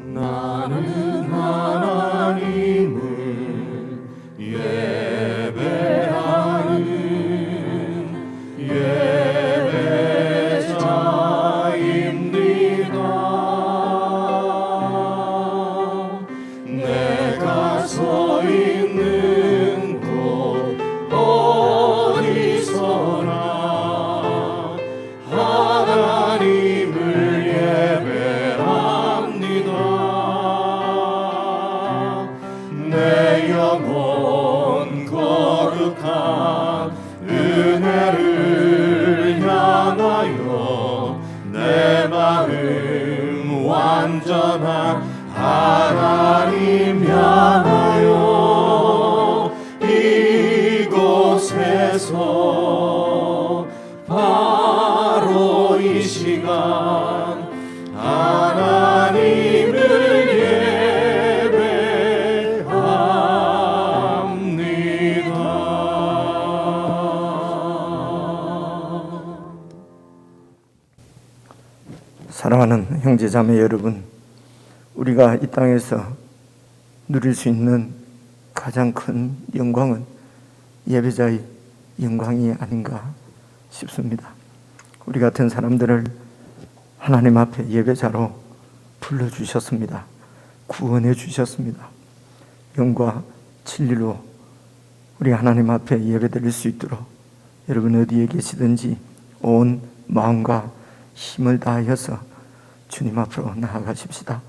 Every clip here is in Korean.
나는 하나님을 예배하는 예배자입니다. 내가 서 있는 곳 어디서나 하나님을 예배합니다. 내 영혼 거룩한 은혜를 향하여 내 마음 완전한 하나님 향하여 이곳에서 바로 이 시간 하나님을 예배합니다. 사랑하는 형제자매 여러분, 우리가 이 땅에서 누릴 수 있는 가장 큰 영광은 예배자의 영광이 아닌가 싶습니다. 우리 같은 사람들을 하나님 앞에 예배자로 불러주셨습니다. 구원해 주셨습니다. 영과 진리로 우리 하나님 앞에 예배드릴 수 있도록 여러분 어디에 계시든지 온 마음과 힘을 다하여서 주님 앞으로 나아가십시다.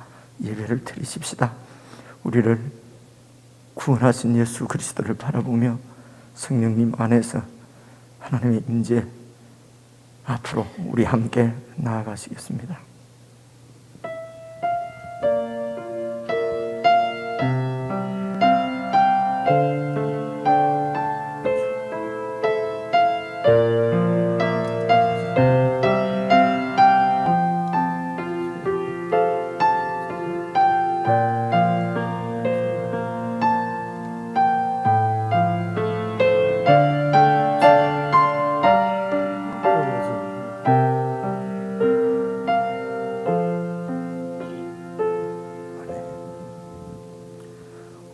예배를 드리십시다. 우리를 구원하신 예수 그리스도를 바라보며 성령님 안에서 하나님의 임재 앞으로 우리 함께 나아가시겠습니다.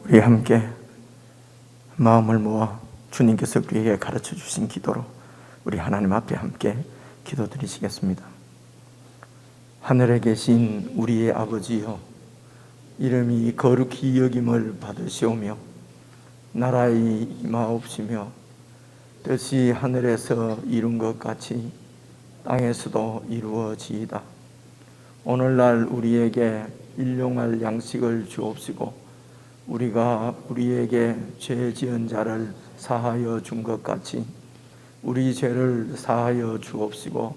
우리 함께 마음을 모아 주님께서 우리에게 가르쳐 주신 기도로 우리 하나님 앞에 함께 기도드리시겠습니다. 하늘에 계신 우리의 아버지여, 이름이 거룩히 여김을 받으시오며 나라의 임하옵시며 뜻이 하늘에서 이룬 것 같이 땅에서도 이루어지이다. 오늘날 우리에게 일용할 양식을 주옵시고 우리가 우리에게 죄 지은 자를 사하여 준 것 같이 우리 죄를 사하여 주옵시고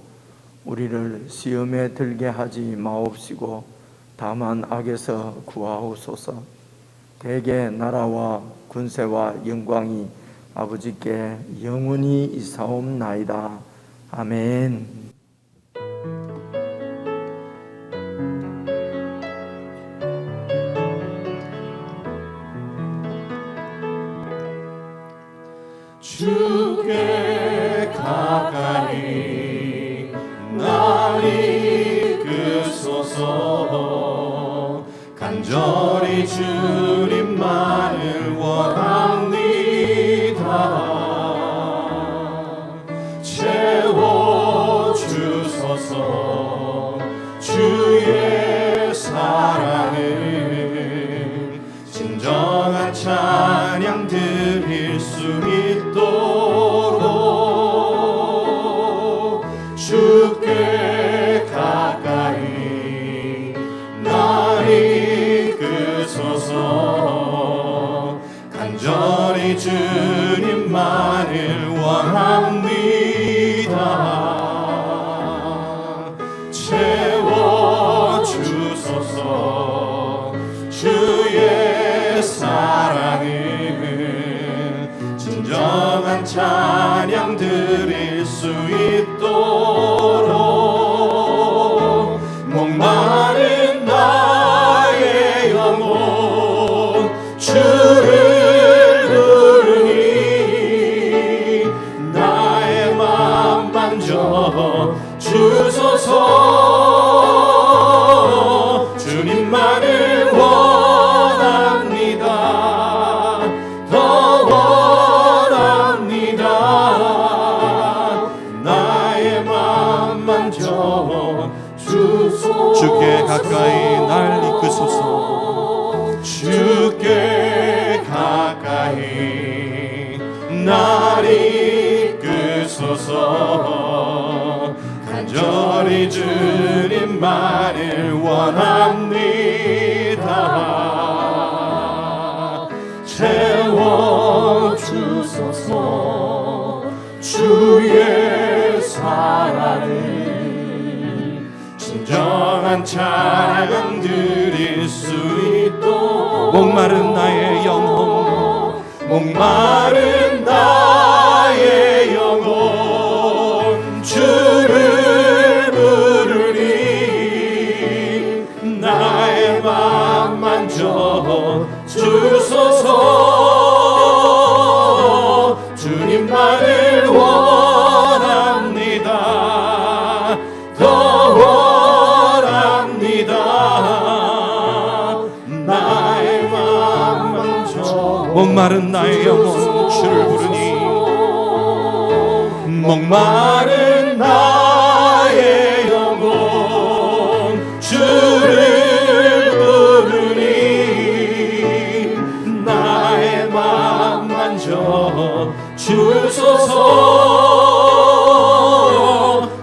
우리를 시험에 들게 하지 마옵시고 다만 악에서 구하옵소서. 대개 나라와 군세와 영광이 아버지께 영원히 있사옵나이다. 아멘. 주께 가까이 날 이끄소서. 간절히 주님만을 원합니다. 채워주소서. 주의 사랑을 진정한 찬양 드릴 수 있도록 주께 가까이 날 이끄소서. 간절히 가까이 날 이끄소서. 주께 가까이 날 이끄소서. 간절히 주님만을 원합니다. 채워주소서. 주의 사랑을 진정한 찬양 드릴 수 있도록 목마른 나의 영혼, 목마른 나의 영혼 주를 부르니 나의 맘 만져 주소서. 주님만을 원합니다. 더 원합니다. 나의 맘 만져 목마른 나의 영혼 주를 부르니 목마른 나의 영혼 주를 부르니 나의 맘 만져 주소서.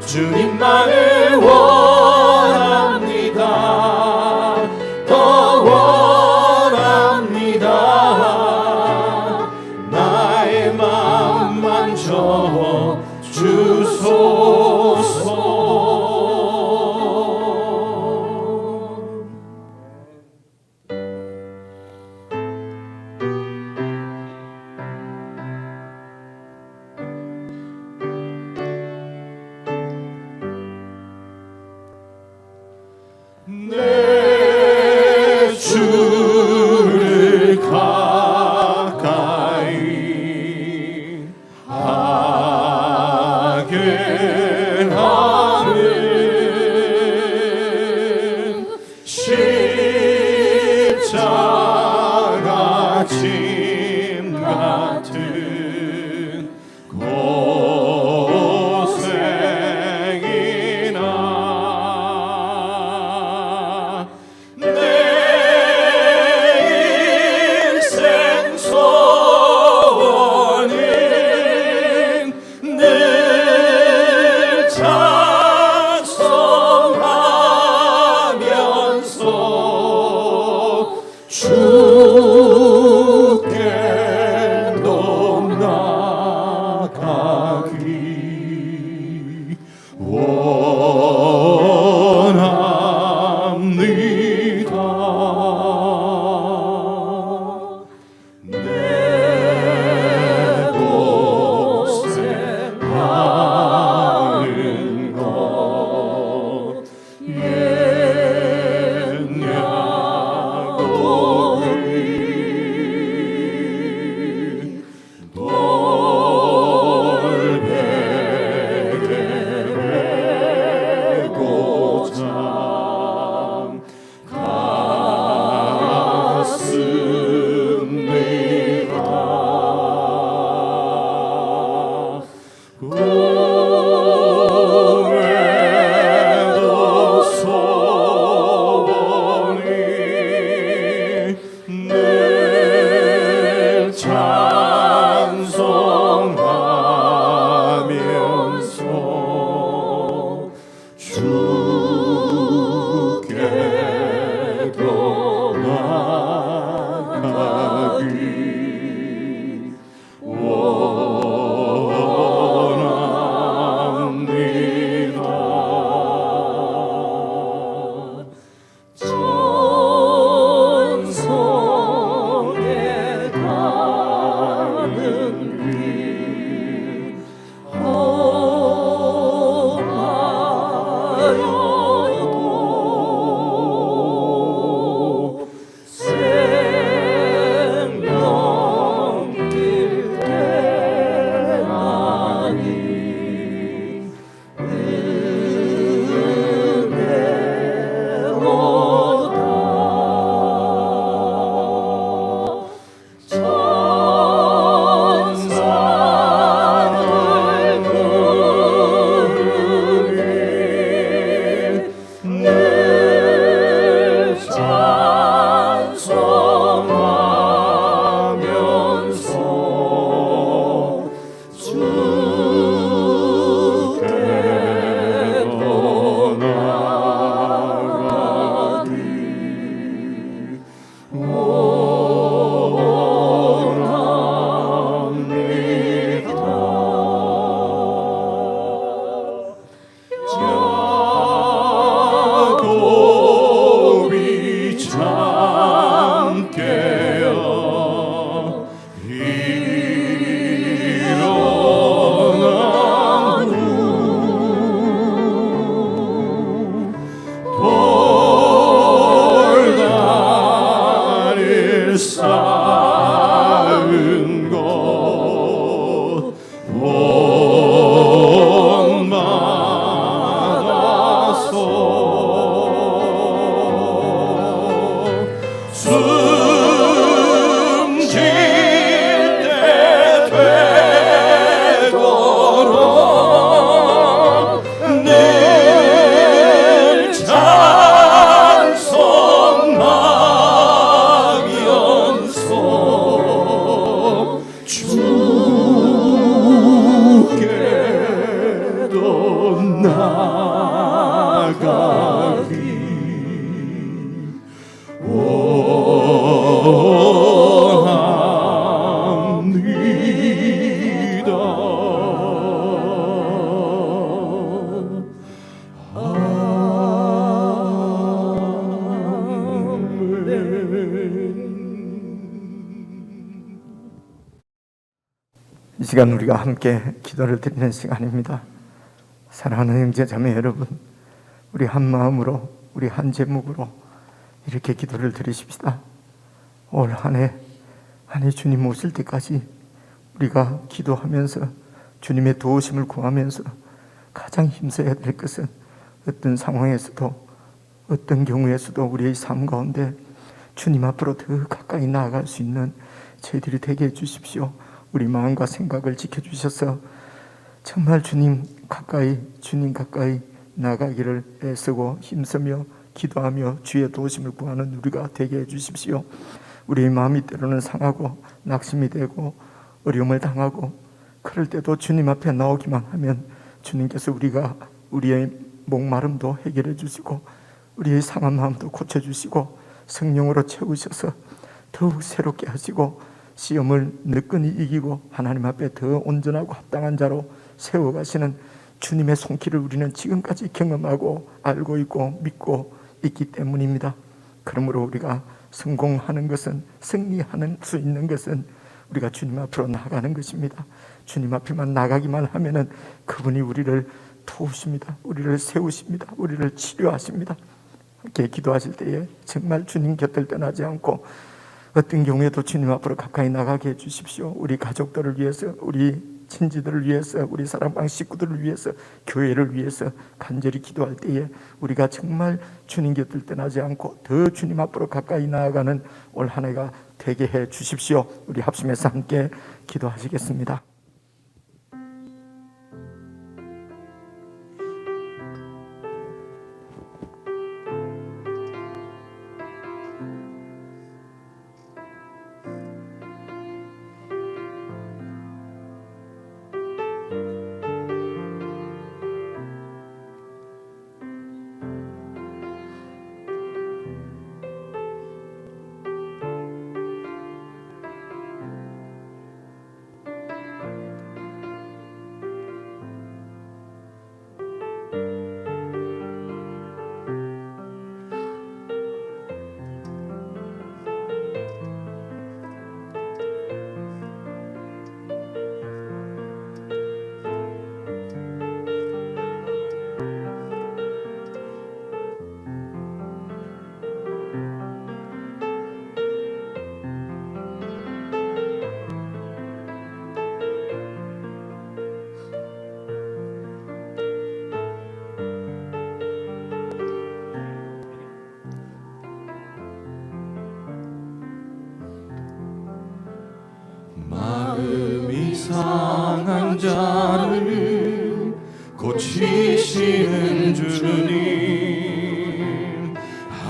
주님만을 원합니다. 더 원합니다. 나의 맘 만져 주소서. 내 주를 가까이 하게 하는 십자가 짐 같은 고생이나 내 인생 소원은 늘 찬송하면서 주께로 나가기 원합니다. 내 고생하는 것 옛냐고이 돌베개 메고 잠 갔습니다. 꿈에도 소원이 늘 찬송하면서 주께로 나가기 원합니다. 전성에 가는 길 험하여도 생명길 대하니 은혜로 시간 우리가 함께 기도를 드리는 시간입니다. 사랑하는 형제자매 여러분, 우리 한 마음으로, 우리 한 제목으로 이렇게 기도를 드리십시다. 올 한 해 주님 오실 때까지 우리가 기도하면서 주님의 도우심을 구하면서 가장 힘써야 될 것은 어떤 상황에서도, 어떤 경우에서도 우리의 삶 가운데 주님 앞으로 더 가까이 나아갈 수 있는 저희들이 되게 해주십시오. 우리 마음과 생각을 지켜주셔서 정말 주님 가까이 나가기를 애쓰고 힘쓰며 기도하며 주의 도우심을 구하는 우리가 되게 해주십시오. 우리의 마음이 때로는 상하고 낙심이 되고 어려움을 당하고 그럴 때도 주님 앞에 나오기만 하면 주님께서 우리의 목마름도 해결해 주시고 우리의 상한 마음도 고쳐주시고 성령으로 채우셔서 더욱 새롭게 하시고 시험을 느끈히 이기고 하나님 앞에 더 온전하고 합당한 자로 세워가시는 주님의 손길을 우리는 지금까지 경험하고 알고 있고 믿고 있기 때문입니다. 그러므로 우리가 성공하는 것은, 승리하는 수 있는 것은 우리가 주님 앞으로 나가는 것입니다. 주님 앞에만 나가기만 하면은 그분이 우리를 도우십니다. 우리를 세우십니다. 우리를 치료하십니다. 함께 기도하실 때에 정말 주님 곁을 떠나지 않고 어떤 경우에도 주님 앞으로 가까이 나가게 해주십시오. 우리 가족들을 위해서, 우리 친지들을 위해서, 우리 사랑방 식구들을 위해서, 교회를 위해서 간절히 기도할 때에 우리가 정말 주님 곁을 떠나지 않고 더 주님 앞으로 가까이 나아가는 올 한 해가 되게 해 주십시오. 우리 합심해서 함께 기도하시겠습니다. 마음이 상한 자를 고치시는 주님,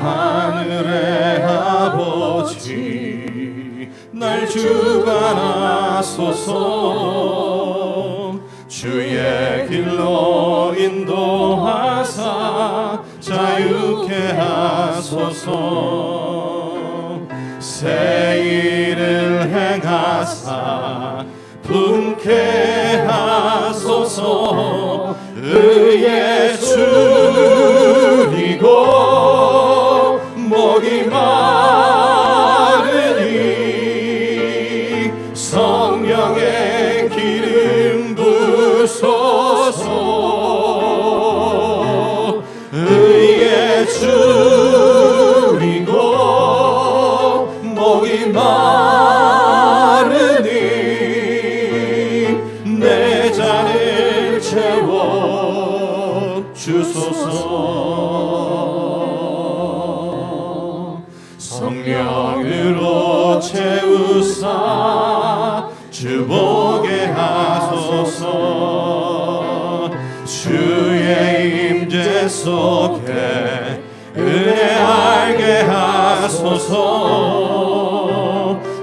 하늘의 아버지 날 주관하소서. 주의 길로 인도하사 자유케 하소서. 새 일을 행하사 분케 하소서. 의에 줄이고 목이 마르니 성령의 기름 부소서. 의에 줄이고 목이 마르니 내 잔을 채워 주소서. 성령으로 채우사 주보게 하소서. 주의 임재 속에 은혜 알게 하소서.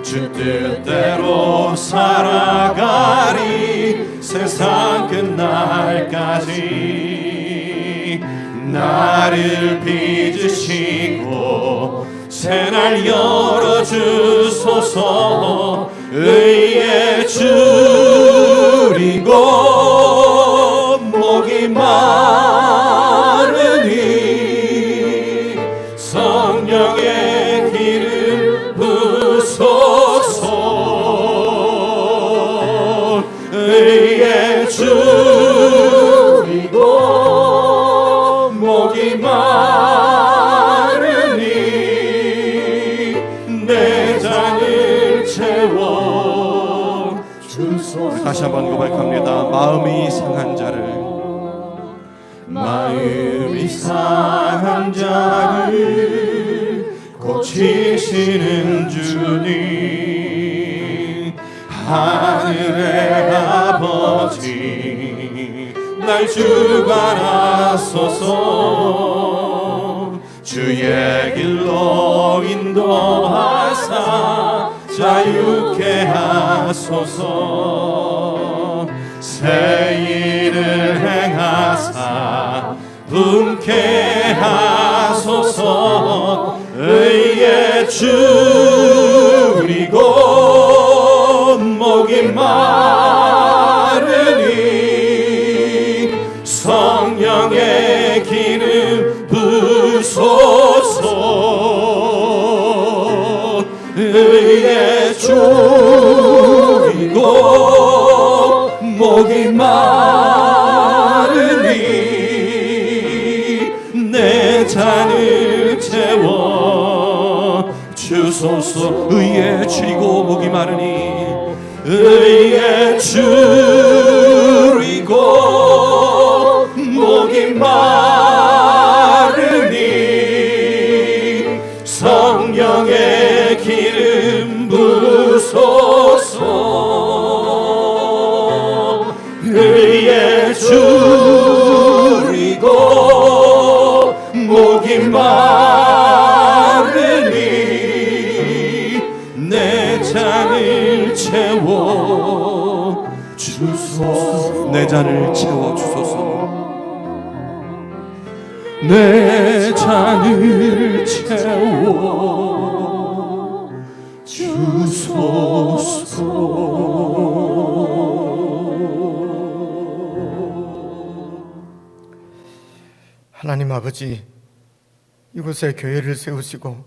주 뜻대로 살아가리 세상 끝날까지. 나를 빚으시고 새날 열어주소서. 의에 줄이고 목이 마르니 성령의 기름 부소서. 줄이고 목이 마르니 내 잔을 채워 주소서. 다시 한번 고백합니다. 마음이 상한 자를 마음이 상한 자를 고치시는 주님, 하늘의 아버지 날 주관하소서. 주의 길로 인도하사 자유케 하소서. 새 일을 행하사 분케 하소서. 의에 줄이고 목이 마르니 성령의 기름 부소서. 의에 줄이고 목이 마르니 내 잔을 채워 주소서. 의에 줄이고 목이 마르니 의에 줄이고 목이 마르니 성령의 기름 부소서. 의에 줄이고 목이 마르니 내 잔을 채워 주소서. 내 잔을 채워 주소서. 내 잔을 채워 주소서. 하나님 아버지, 이곳에 교회를 세우시고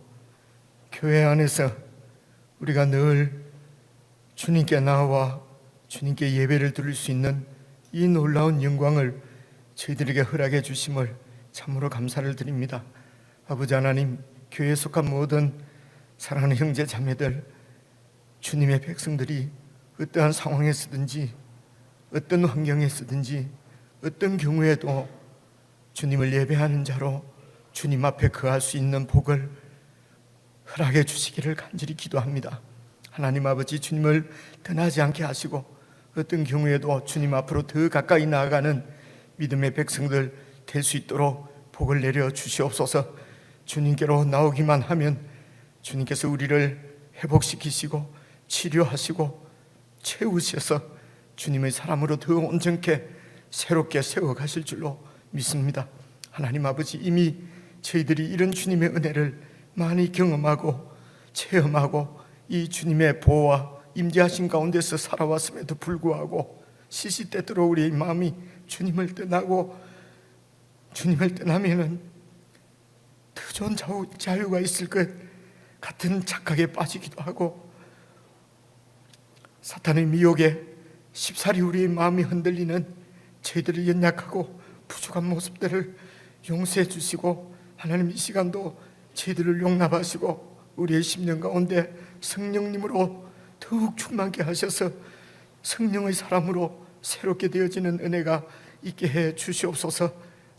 교회 안에서 우리가 늘 주님께 나와 주님께 예배를 드릴 수 있는 이 놀라운 영광을 저희들에게 허락해 주심을 참으로 감사를 드립니다. 아버지 하나님, 교회에 속한 모든 사랑하는 형제 자매들, 주님의 백성들이 어떠한 상황에 서든지 어떤 환경에 서든지 어떤 경우에도 주님을 예배하는 자로 주님 앞에 거할 수 있는 복을 허락해 주시기를 간절히 기도합니다. 하나님 아버지, 주님을 떠나지 않게 하시고 어떤 경우에도 주님 앞으로 더 가까이 나아가는 믿음의 백성들 될 수 있도록 복을 내려 주시옵소서. 주님께로 나오기만 하면 주님께서 우리를 회복시키시고 치료하시고 채우셔서 주님의 사람으로 더 온전케 새롭게 세워가실 줄로 믿습니다. 하나님 아버지, 이미 저희들이 이런 주님의 은혜를 많이 경험하고 체험하고 이 주님의 보호와 임재하신 가운데서 살아왔음에도 불구하고 시시때때로 우리의 마음이 주님을 떠나면은 더 좋은 자유가 있을 것 같은 착각에 빠지기도 하고 사탄의 미혹에 쉽사리 우리의 마음이 흔들리는 저희들의 연약하고 부족한 모습들을 용서해 주시고, 하나님 이 시간도 저희들을 용납하시고 우리의 심령 가운데 성령님으로 더욱 충만케 하셔서 성령의 사람으로 새롭게 되어지는 은혜가 있게 해 주시옵소서.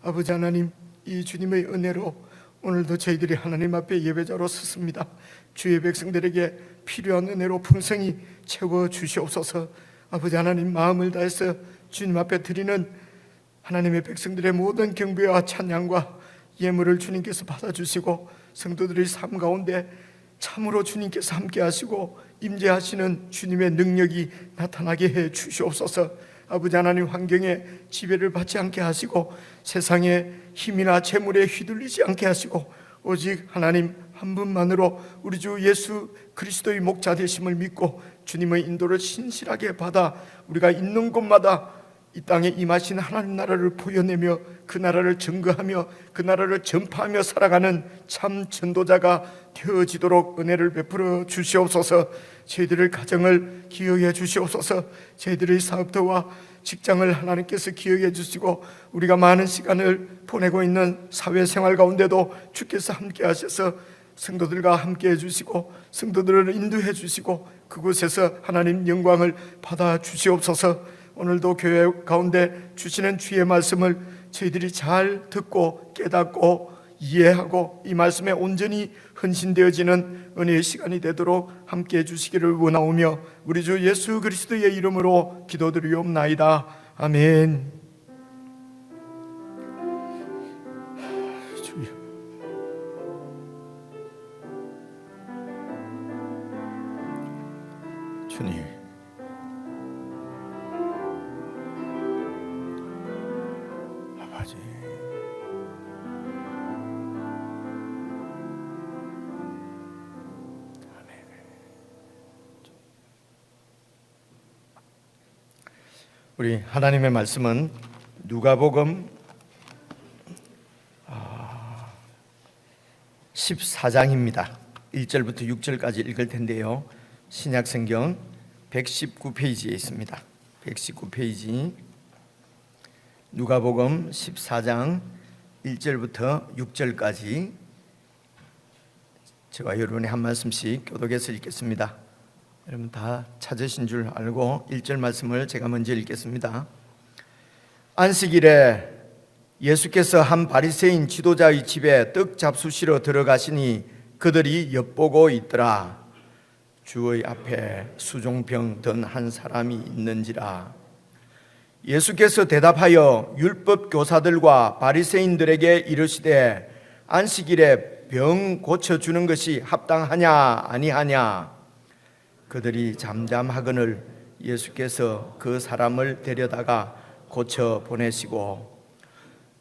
아버지 하나님, 이 주님의 은혜로 오늘도 저희들이 하나님 앞에 예배자로 섰습니다. 주의 백성들에게 필요한 은혜로 풍성히 채워 주시옵소서. 아버지 하나님, 마음을 다해서 주님 앞에 드리는 하나님의 백성들의 모든 경배와 찬양과 예물을 주님께서 받아주시고 성도들의 삶 가운데 참으로 주님께서 함께 하시고 임재하시는 주님의 능력이 나타나게 해 주시옵소서. 아버지 하나님, 환경에 지배를 받지 않게 하시고 세상의 힘이나 재물에 휘둘리지 않게 하시고 오직 하나님 한 분만으로 우리 주 예수 그리스도의 목자 되심을 믿고 주님의 인도를 신실하게 받아 우리가 있는 곳마다 이 땅에 임하신 하나님 나라를 보여내며 그 나라를 증거하며 그 나라를 전파하며 살아가는 참 전도자가 되어지도록 은혜를 베풀어 주시옵소서. 저희들의 가정을 기여해 주시옵소서. 저희들의 사업터와 직장을 하나님께서 기억해 주시고 우리가 많은 시간을 보내고 있는 사회생활 가운데도 주께서 함께 하셔서 성도들과 함께 해주시고 성도들을 인도해 주시고 그곳에서 하나님 영광을 받아 주시옵소서. 오늘도 교회 가운데 주시는 주의 말씀을 저희들이 잘 듣고 깨닫고 이해하고 이 말씀에 온전히 헌신되어지는 은혜의 시간이 되도록 함께 해주시기를 원하오며 우리 주 예수 그리스도의 이름으로 기도드리옵나이다. 아멘. 주여. 주님, 아버지, 우리 하나님의 말씀은 누가복음 14장입니다. 1절부터 6절까지 읽을 텐데요. 신약성경 119페이지에 있습니다. 119페이지 누가복음 14장 1절부터 6절까지 제가 여러분이 한 말씀씩 교독해서 읽겠습니다. 여러분 다 찾으신 줄 알고 1절 말씀을 제가 먼저 읽겠습니다. 안식일에 예수께서 한 바리새인 지도자의 집에 떡 잡수시러 들어가시니 그들이 엿보고 있더라. 주의 앞에 수종병 든 한 사람이 있는지라. 예수께서 대답하여 율법 교사들과 바리새인들에게 이르시되 안식일에 병 고쳐주는 것이 합당하냐 아니하냐. 그들이 잠잠하거늘 예수께서 그 사람을 데려다가 고쳐 보내시고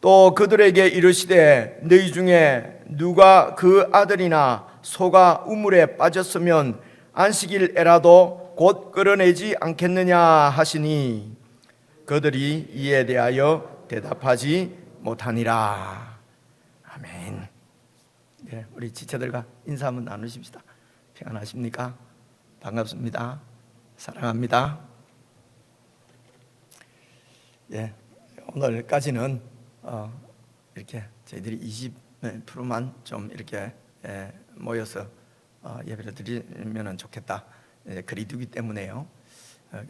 또 그들에게 이르시되 너희 중에 누가 그 아들이나 소가 우물에 빠졌으면 안식일에라도 곧 끌어내지 않겠느냐 하시니 그들이 이에 대하여 대답하지 못하니라. 아멘. 네, 우리 지체들과 인사 한번 나누십시다. 평안하십니까? 반갑습니다. 사랑합니다. 예, 오늘까지는 이렇게 저희들이 20%만 좀 이렇게 모여서 예배를 드리면 좋겠다. 그리두기 때문에요.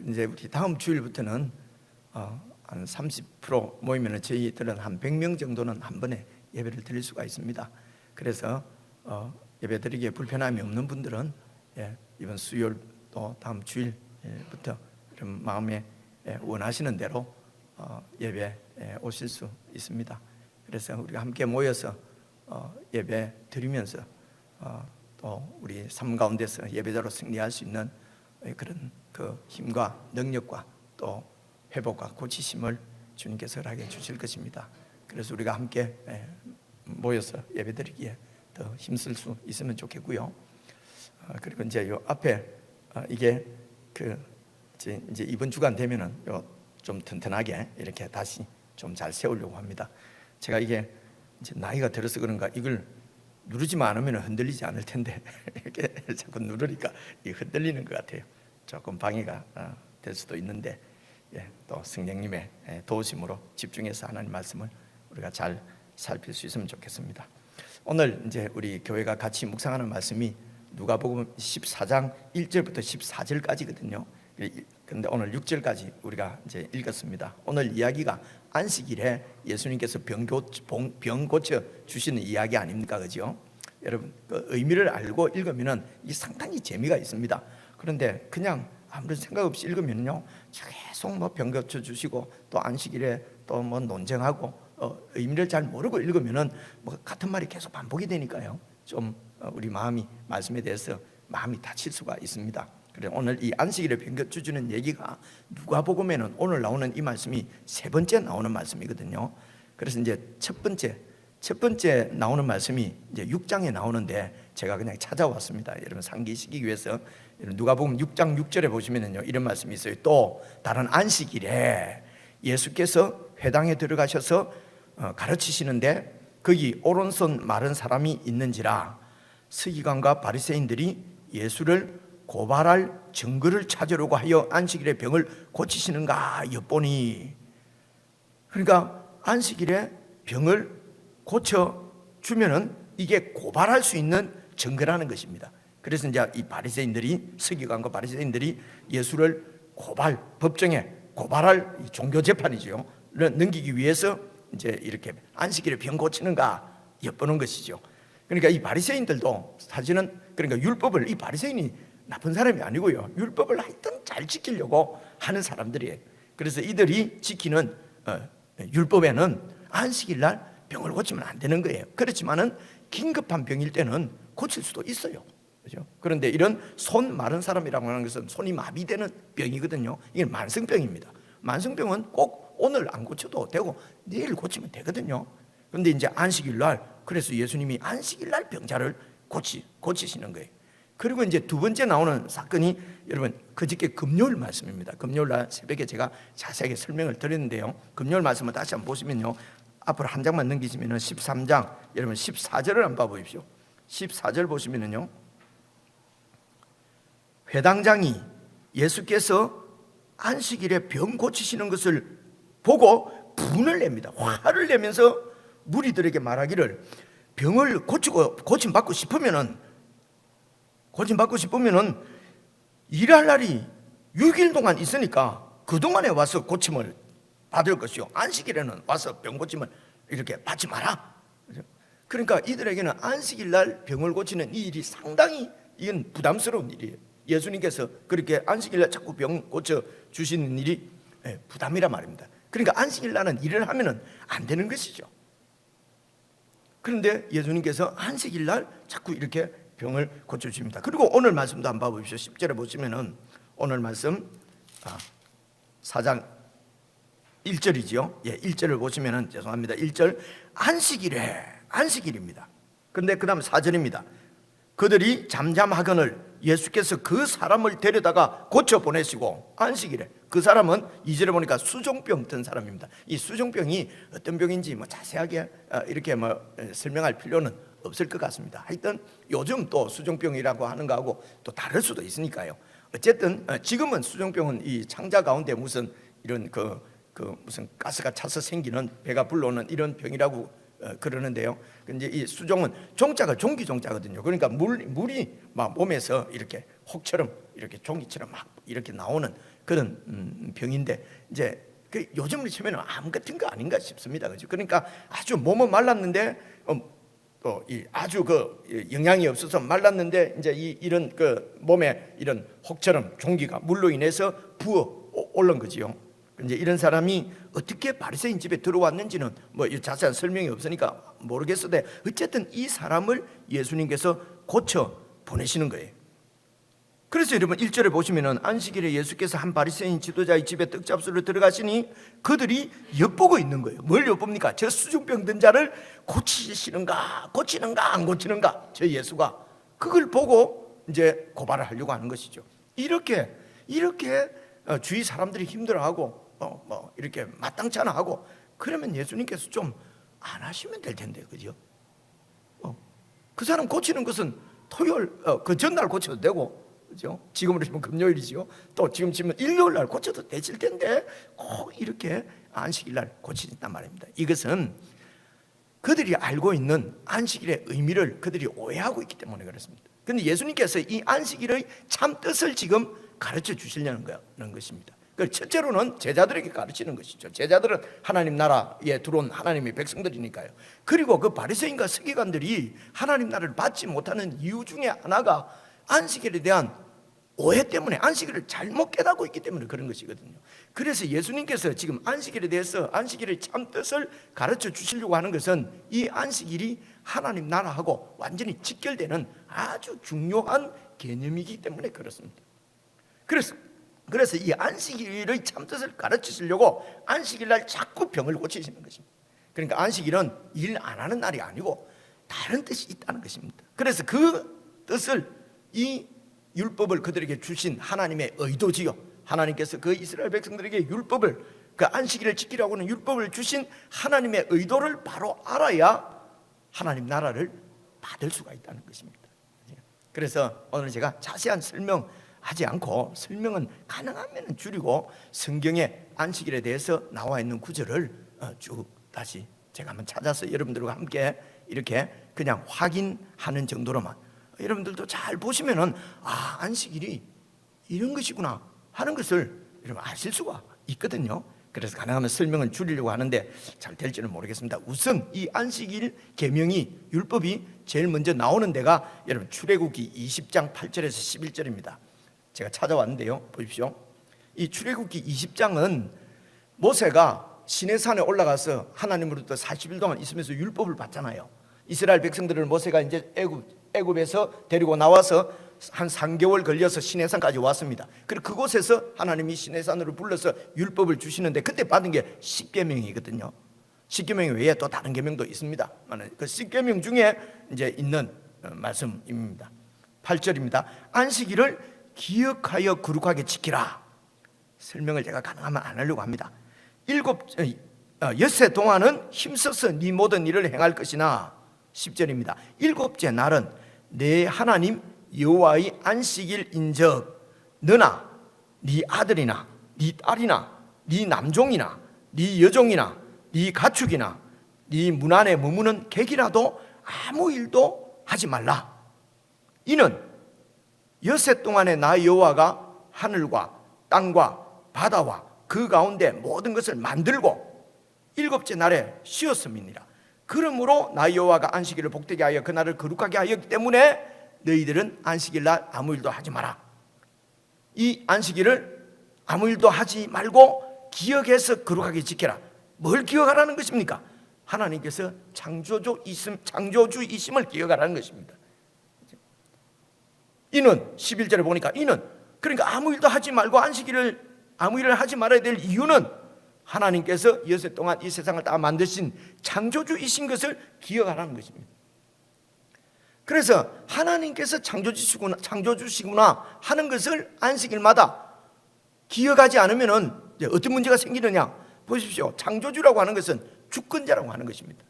이제 우리 다음 주일부터는 한 30% 모이면 저희들은 한 100명 정도는 한 번에 예배를 드릴 수가 있습니다. 그래서 예배 드리기에 불편함이 없는 분들은 이번 수요일 또 다음 주일부터 그런 마음에 원하시는 대로 예배 오실 수 있습니다. 그래서 우리가 함께 모여서 예배 드리면서 또 우리 삶 가운데서 예배자로 승리할 수 있는 그런 그 힘과 능력과 또 회복과 고치심을 주님께서 하게 주실 것입니다. 그래서 우리가 함께 모여서 예배 드리기에 더 힘쓸 수 있으면 좋겠고요. 그리고 이제 요 앞에 이게 그 이제 이번 주간 되면은 요 좀 튼튼하게 이렇게 다시 좀 잘 세우려고 합니다. 제가 이게 이제 나이가 들어서 그런가 이걸 누르지만 않으면 흔들리지 않을 텐데 이렇게 자꾸 누르니까 이 흔들리는 것 같아요. 조금 방해가 될 수도 있는데 또 성령님의 도우심으로 집중해서 하나님 말씀을 우리가 잘 살필 수 있으면 좋겠습니다. 오늘 이제 우리 교회가 같이 묵상하는 말씀이 누가복음 14장 1절부터 14절까지거든요. 그런데 오늘 6절까지 우리가 이제 읽었습니다. 오늘 이야기가 안식일에 예수님께서 병 고쳐 주시는 이야기 아닙니까, 그죠? 여러분 그 의미를 알고 읽으면은 이 상당히 재미가 있습니다. 그런데 그냥 아무런 생각 없이 읽으면요, 계속 뭐 병 고쳐 주시고 또 안식일에 또 뭐 논쟁하고 의미를 잘 모르고 읽으면은 뭐 같은 말이 계속 반복이 되니까요. 좀 우리 마음이 말씀에 대해서 마음이 다칠 수가 있습니다. 그래 오늘 이 안식일에 병 고쳐 주는 얘기가 누가복음에는 오늘 나오는 이 말씀이 세 번째 나오는 말씀이거든요. 그래서 이제 첫 번째 나오는 말씀이 이제 6장에 나오는데 제가 그냥 찾아왔습니다. 여러분 상기시키기 위해서 누가복음 6장 6절에 보시면은요 이런 말씀이 있어요. 또 다른 안식일에 예수께서 회당에 들어가셔서 가르치시는데 거기 오른손 마른 사람이 있는지라 서기관과 바리새인들이 예수를 고발할 증거를 찾으려고 하여 안식일에 병을 고치시는가 엿보니. 그러니까 안식일에 병을 고쳐주면은 이게 고발할 수 있는 증거라는 것입니다. 그래서 이제 이 바리새인들이, 서기관과 바리새인들이 예수를 법정에 고발할 종교 재판이죠. 넘기기 위해서 이제 이렇게 안식일에 병 고치는가 엿보는 것이죠. 그러니까 이 바리새인들도 사실은, 그러니까 율법을, 이 바리새인이 나쁜 사람이 아니고요, 율법을 하여튼 잘 지키려고 하는 사람들이에요. 그래서 이들이 지키는 율법에는 안식일 날 병을 고치면 안 되는 거예요. 그렇지만은 긴급한 병일 때는 고칠 수도 있어요. 그렇죠? 그런데 이런 손 마른 사람이라고 하는 것은 손이 마비되는 병이거든요. 이게 만성병입니다. 만성병은 꼭 오늘 안 고쳐도 되고 내일 고치면 되거든요. 그런데 이제 안식일 날, 그래서 예수님이 안식일 날 병자를 고치시는 거예요. 그리고 이제 두 번째 나오는 사건이, 여러분, 그저께 금요일 말씀입니다. 금요일 날 새벽에 제가 자세하게 설명을 드렸는데요, 금요일 말씀을 다시 한번 보시면요, 앞으로 한 장만 넘기시면은 13장, 여러분 14절을 한번 봐보십시오. 14절 보시면은요, 회당장이 예수께서 안식일에 병 고치시는 것을 보고 분을 냅니다. 화를 내면서 무리들에게 말하기를, 병을 고침받고 싶으면은 일할 날이 6일 동안 있으니까 그동안에 와서 고침을 받을 것이요, 안식일에는 와서 병 고침을 이렇게 받지 마라. 그러니까 이들에게는 안식일 날 병을 고치는 이 일이 상당히, 이건 부담스러운 일이에요. 예수님께서 그렇게 안식일 날 자꾸 병 고쳐 주시는 일이 부담이란 말입니다. 그러니까 안식일 날은 일을 하면은 안 되는 것이죠. 그런데 예수님께서 안식일 날 자꾸 이렇게 병을 고쳐 주십니다. 그리고 오늘 말씀도 한번 봐보십시오. 10절에 보시면은 오늘 말씀 4장 1절이죠. 예, 1절을 보시면은, 죄송합니다, 1절, 안식일입니다. 그런데 그 다음 4절입니다. 그들이 잠잠하거늘 예수께서 그 사람을 데려다가 고쳐 보내시고, 안식일에 그 사람은 2절에 보니까 수종병 든 사람입니다. 이 수종병이 어떤 병인지 뭐 자세하게 이렇게 설명할 필요는 없을 것 같습니다. 하여튼 요즘 또 수종병이라고 하는 거하고 또 다를 수도 있으니까요. 어쨌든 지금은 수종병은 이 창자 가운데 무슨 이런 무슨 가스가 차서 생기는, 배가 불러오는 이런 병이라고 그러는데요. 근데 이 수종은 종자가 종기 종자거든요. 그러니까 물이 막 몸에서 이렇게 혹처럼 이렇게 종기처럼 막 이렇게 나오는 그런 병인데, 이제 요즘으로 치면 암 같은 거 아닌가 싶습니다. 그죠? 그러니까 아주 몸은 말랐는데 또 아주 영양이 없어서 말랐는데, 이제 이런 몸에 이런 혹처럼 종기가 물로 인해서 부어 올른 거지요. 이제 이런 사람이 어떻게 바리새인 집에 들어왔는지는 뭐 자세한 설명이 없으니까 모르겠는데, 어쨌든 이 사람을 예수님께서 고쳐 보내시는 거예요. 그래서 여러분 1절에 보시면은, 안식일에 예수께서 한 바리새인 지도자의 집에 떡 잡수러 들어가시니 그들이 엿보고 있는 거예요. 뭘 엿봅니까? 저 수종병 든 자를 고치시는가 안 고치는가, 저 예수가 그걸 보고 이제 고발을 하려고 하는 것이죠. 이렇게 주위 사람들이 힘들어하고 이렇게 마땅치 않아 하고, 그러면 예수님께서 좀 안 하시면 될 텐데, 그죠? 그 사람 고치는 것은 토요일 그 전날 고쳐도 되고, 그죠? 지금으로 치면 금요일이죠. 또 지금 치면 일요일 날 고쳐도 되실 텐데 꼭 이렇게 안식일 날 고치신단 말입니다. 이것은 그들이 알고 있는 안식일의 의미를 그들이 오해하고 있기 때문에 그렇습니다. 그런데 예수님께서 이 안식일의 참 뜻을 지금 가르쳐 주시려는 것입니다. 첫째로는 제자들에게 가르치는 것이죠. 제자들은 하나님 나라에 들어온 하나님의 백성들이니까요. 그리고 그 바리새인과 서기관들이 하나님 나라를 받지 못하는 이유 중에 하나가 안식일에 대한 오해 때문에, 안식일을 잘못 깨닫고 있기 때문에 그런 것이거든요. 그래서 예수님께서 지금 안식일에 대해서 안식일의 참 뜻을 가르쳐 주시려고 하는 것은 이 안식일이 하나님 나라하고 완전히 직결되는 아주 중요한 개념이기 때문에 그렇습니다. 그래서 이 안식일의 참 뜻을 가르치시려고 안식일 날 자꾸 병을 고치시는 것입니다. 그러니까 안식일은 일 안 하는 날이 아니고 다른 뜻이 있다는 것입니다. 그래서 그 뜻을, 이 율법을 그들에게 주신 하나님의 의도지요. 하나님께서 그 이스라엘 백성들에게 율법을, 그 안식일을 지키라고 하는 율법을 주신 하나님의 의도를 바로 알아야 하나님 나라를 받을 수가 있다는 것입니다. 그래서 오늘 제가 자세한 설명하지 않고 설명은 가능하면 줄이고 성경에 안식일에 대해서 나와 있는 구절을 쭉 다시 제가 한번 찾아서 여러분들과 함께 이렇게 그냥 확인하는 정도로만, 여러분들도 잘 보시면은 안식일이 이런 것이구나 하는 것을 여러분 아실 수가 있거든요. 그래서 가능하면 설명을 줄이려고 하는데 잘 될지는 모르겠습니다. 우선 이 안식일 계명이 율법이 제일 먼저 나오는 데가 여러분 출애굽기 20장 8절에서 11절입니다. 제가 찾아왔는데요, 보십시오. 이 출애굽기 20장은 모세가 시내산에 올라가서 하나님으로부터 40일 동안 있으면서 율법을 받잖아요. 이스라엘 백성들을 모세가 이제 애굽에서 데리고 나와서 한 3개월 걸려서 시내산까지 왔습니다. 그리고 그곳에서 하나님이 시내산으로 불러서 율법을 주시는데 그때 받은 게 10계명이거든요. 10계명 외에 또 다른 계명도 있습니다. 그 10계명 중에 이제 있는 말씀입니다. 8절입니다. 안식일을 기억하여 거룩하게 지키라. 설명을 제가 가능하면 안 하려고 합니다. 엿새 동안은 힘써서 네 모든 일을 행할 것이나 10절입니다. 일곱째 날은 내 하나님 여호와의 안식일인즉 너나 네 아들이나 네 딸이나 네 남종이나 네 여종이나 네 가축이나 네 문 안에 머무는 객이라도 아무 일도 하지 말라. 이는 엿새 동안에 나 여호와가 하늘과 땅과 바다와 그 가운데 모든 것을 만들고 일곱째 날에 쉬었음이니라. 그러므로 나 여호와가 안식일을 복되게 하여 그날을 거룩하게 하였기 때문에 너희들은 안식일 날 아무 일도 하지 마라. 이 안식일을 아무 일도 하지 말고 기억해서 거룩하게 지켜라. 뭘 기억하라는 것입니까? 하나님께서 창조주이심을 기억하라는 것입니다. 이는 11절에 보니까 이는, 그러니까 아무 일도 하지 말고 아무 일을 하지 말아야 될 이유는 하나님께서 엿새 동안 이 세상을 다 만드신 창조주이신 것을 기억하라는 것입니다. 그래서 하나님께서 창조주시구나 하는 것을 안식일마다 기억하지 않으면 어떤 문제가 생기느냐? 보십시오. 창조주라고 하는 것은 주권자라고 하는 것입니다.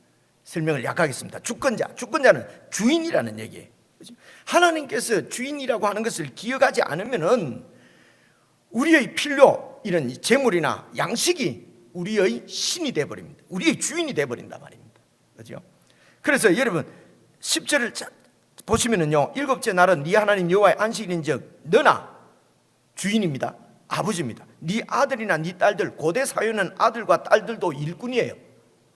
설명을 약하겠습니다. 주권자는 주인이라는 얘기예요. 하나님께서 주인이라고 하는 것을 기억하지 않으면 우리의 필요, 이런 재물이나 양식이 우리의 신이 되어버립니다. 우리의 주인이 되어버린단 말입니다. 그렇죠? 그래서 여러분 10절을 보시면은요, 일곱째 날은 네 하나님 여호와의 안식일인즉 너나 주인입니다. 아버지입니다. 네 아들이나 네 딸들, 고대 사회는 아들과 딸들도 일꾼이에요.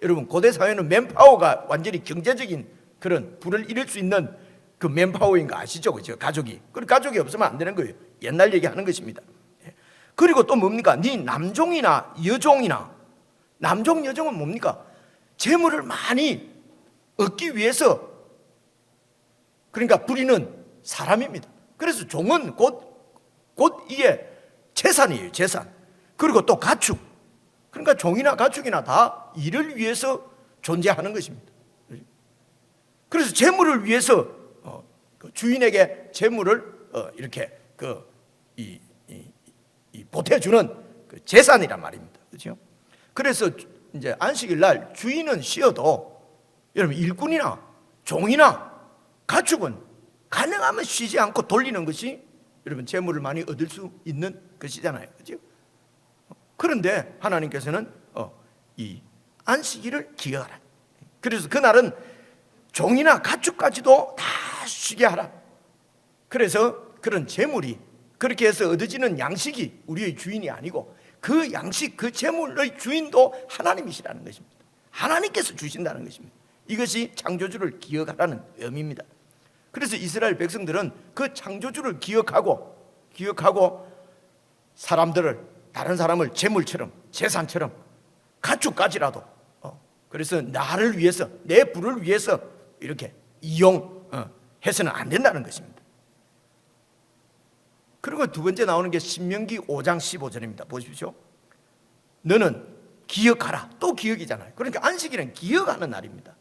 여러분 고대 사회는 맨파워가 완전히 경제적인 그런 부를 이룰 수 있는 그 맨파워인 거 아시죠? 그죠? 가족이. 그리고 가족이 없으면 안 되는 거예요. 옛날 얘기하는 것입니다. 그리고 또 뭡니까? 네 남종이나 여종이나, 남종 여종은 뭡니까? 재물을 많이 얻기 위해서, 그러니까 부리는 사람입니다. 그래서 종은 곧 이게 재산이에요. 재산. 그리고 또 가축. 그러니까 종이나 가축이나 다 일을 위해서 존재하는 것입니다. 그래서 재물을 위해서 주인에게 재물을 이렇게 보태주는 그 재산이란 말입니다. 그렇죠? 그래서 이제 안식일 날 주인은 쉬어도 여러분 일꾼이나 종이나 가축은 가능하면 쉬지 않고 돌리는 것이 여러분 재물을 많이 얻을 수 있는 것이잖아요. 그렇죠? 그런데 하나님께서는 이 안식일을 기억하라. 그래서 그날은 종이나 가축까지도 다 쉬게 하라. 그래서 그런 재물이, 그렇게 해서 얻어지는 양식이 우리의 주인이 아니고 그 양식, 그 재물의 주인도 하나님이시라는 것입니다. 하나님께서 주신다는 것입니다. 이것이 창조주를 기억하라는 의미입니다. 그래서 이스라엘 백성들은 그 창조주를 기억하고 다른 사람을 재물처럼, 재산처럼, 가축까지라도 그래서 나를 위해서, 내 부를 위해서 이렇게 이용해서는 안 된다는 것입니다. 그리고 두 번째 나오는 게 신명기 5장 15절입니다. 보십시오. 너는 기억하라. 또 기억이잖아요. 그러니까 안식일은 기억하는 날입니다.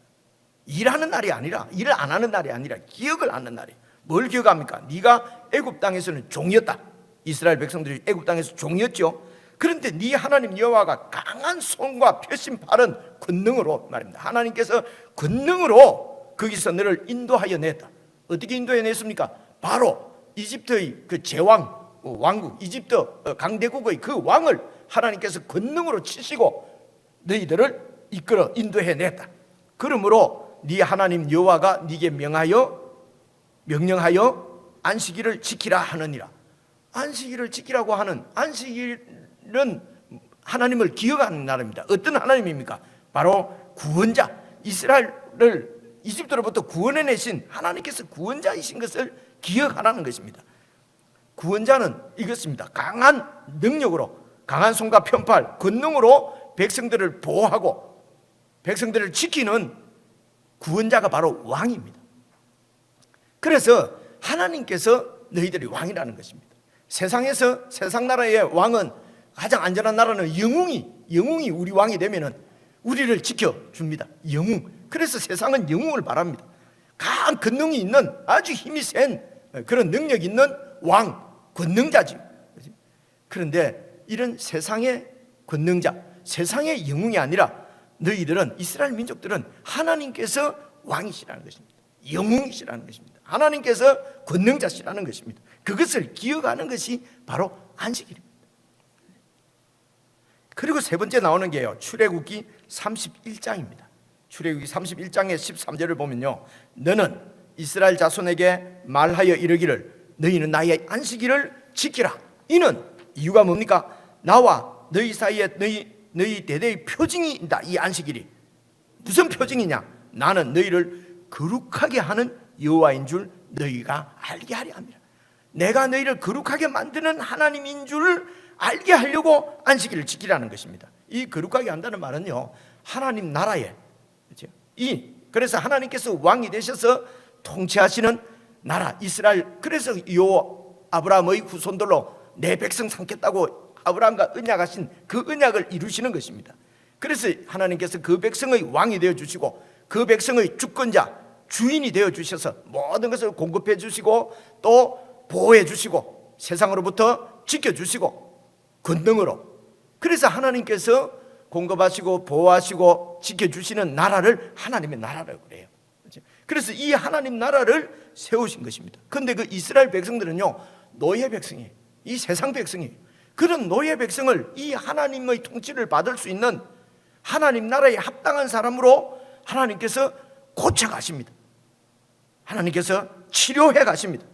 일하는 날이 아니라, 일을 안 하는 날이 아니라 기억을 하는 날이에요. 뭘 기억합니까? 네가 애굽 땅에서는 종이었다. 이스라엘 백성들이 애굽 땅에서 종이었죠. 그런데 네 하나님 여호와가 강한 손과 펴신 팔은 권능으로 말입니다. 하나님께서 권능으로 거기서 너를 인도하여 냈다. 어떻게 인도해 냈습니까? 바로 이집트의 그 제왕 왕국, 이집트 강대국의 그 왕을 하나님께서 권능으로 치시고 너희들을 이끌어 인도해 냈다. 그러므로 네 하나님 여호와가 네게 명령하여 안식일을 지키라 하느니라. 안식일을 지키라고 하는, 안식일은 하나님을 기억하는 날입니다. 어떤 하나님입니까? 바로 구원자, 이스라엘을 이집트로부터 구원해내신 하나님께서 구원자이신 것을 기억하라는 것입니다. 구원자는 이것입니다. 강한 능력으로, 강한 손과 편팔, 권능으로 백성들을 보호하고 백성들을 지키는 구원자가 바로 왕입니다. 그래서 하나님께서 너희들이 왕이라는 것입니다. 세상에서, 세상 나라의 왕은, 가장 안전한 나라는 영웅이 우리 왕이 되면은 우리를 지켜줍니다. 영웅. 그래서 세상은 영웅을 바랍니다. 강한 권능이 있는, 아주 힘이 센 그런 능력 있는 왕, 권능자지. 그런데 이런 세상의 권능자, 세상의 영웅이 아니라 너희들은, 이스라엘 민족들은 하나님께서 왕이시라는 것입니다. 영웅이시라는 것입니다. 하나님께서 권능자시라는 것입니다. 그것을 기억하는 것이 바로 안식일입니다. 그리고 세 번째 나오는 게요, 출애굽기 31장입니다. 출애굽기 31장의 13절을 보면요, 너는 이스라엘 자손에게 말하여 이르기를 너희는 나의 안식일을 지키라. 이는 이유가 뭡니까? 나와 너희 사이에 너희 대대의 표징이다. 이 안식일이 무슨 표징이냐? 나는 너희를 거룩하게 하는 여호와인 줄 너희가 알게 하려 합니다. 내가 너희를 거룩하게 만드는 하나님인 줄 알게 하려고 안식일을 지키라는 것입니다. 이 거룩하게 한다는 말은요, 하나님 나라에, 그렇죠? 그래서 하나님께서 왕이 되셔서 통치하시는 나라 이스라엘, 그래서 아브라함의 후손들로 내 백성 삼겠다고 아브라함과 언약하신 그 언약을 이루시는 것입니다. 그래서 하나님께서 그 백성의 왕이 되어 주시고 그 백성의 주권자, 주인이 되어 주셔서 모든 것을 공급해 주시고 또 보호해 주시고 세상으로부터 지켜 주시고 권능으로, 그래서 하나님께서 공급하시고 보호하시고 지켜 주시는 나라를 하나님의 나라라고 그래요. 그래서 이 하나님 나라를 세우신 것입니다. 그런데 그 이스라엘 백성들은요, 노예 백성이에요. 이 세상 백성이에요. 그런 노예 백성을 이 하나님의 통치를 받을 수 있는 하나님 나라에 합당한 사람으로 하나님께서 고쳐가십니다. 하나님께서 치료해 가십니다.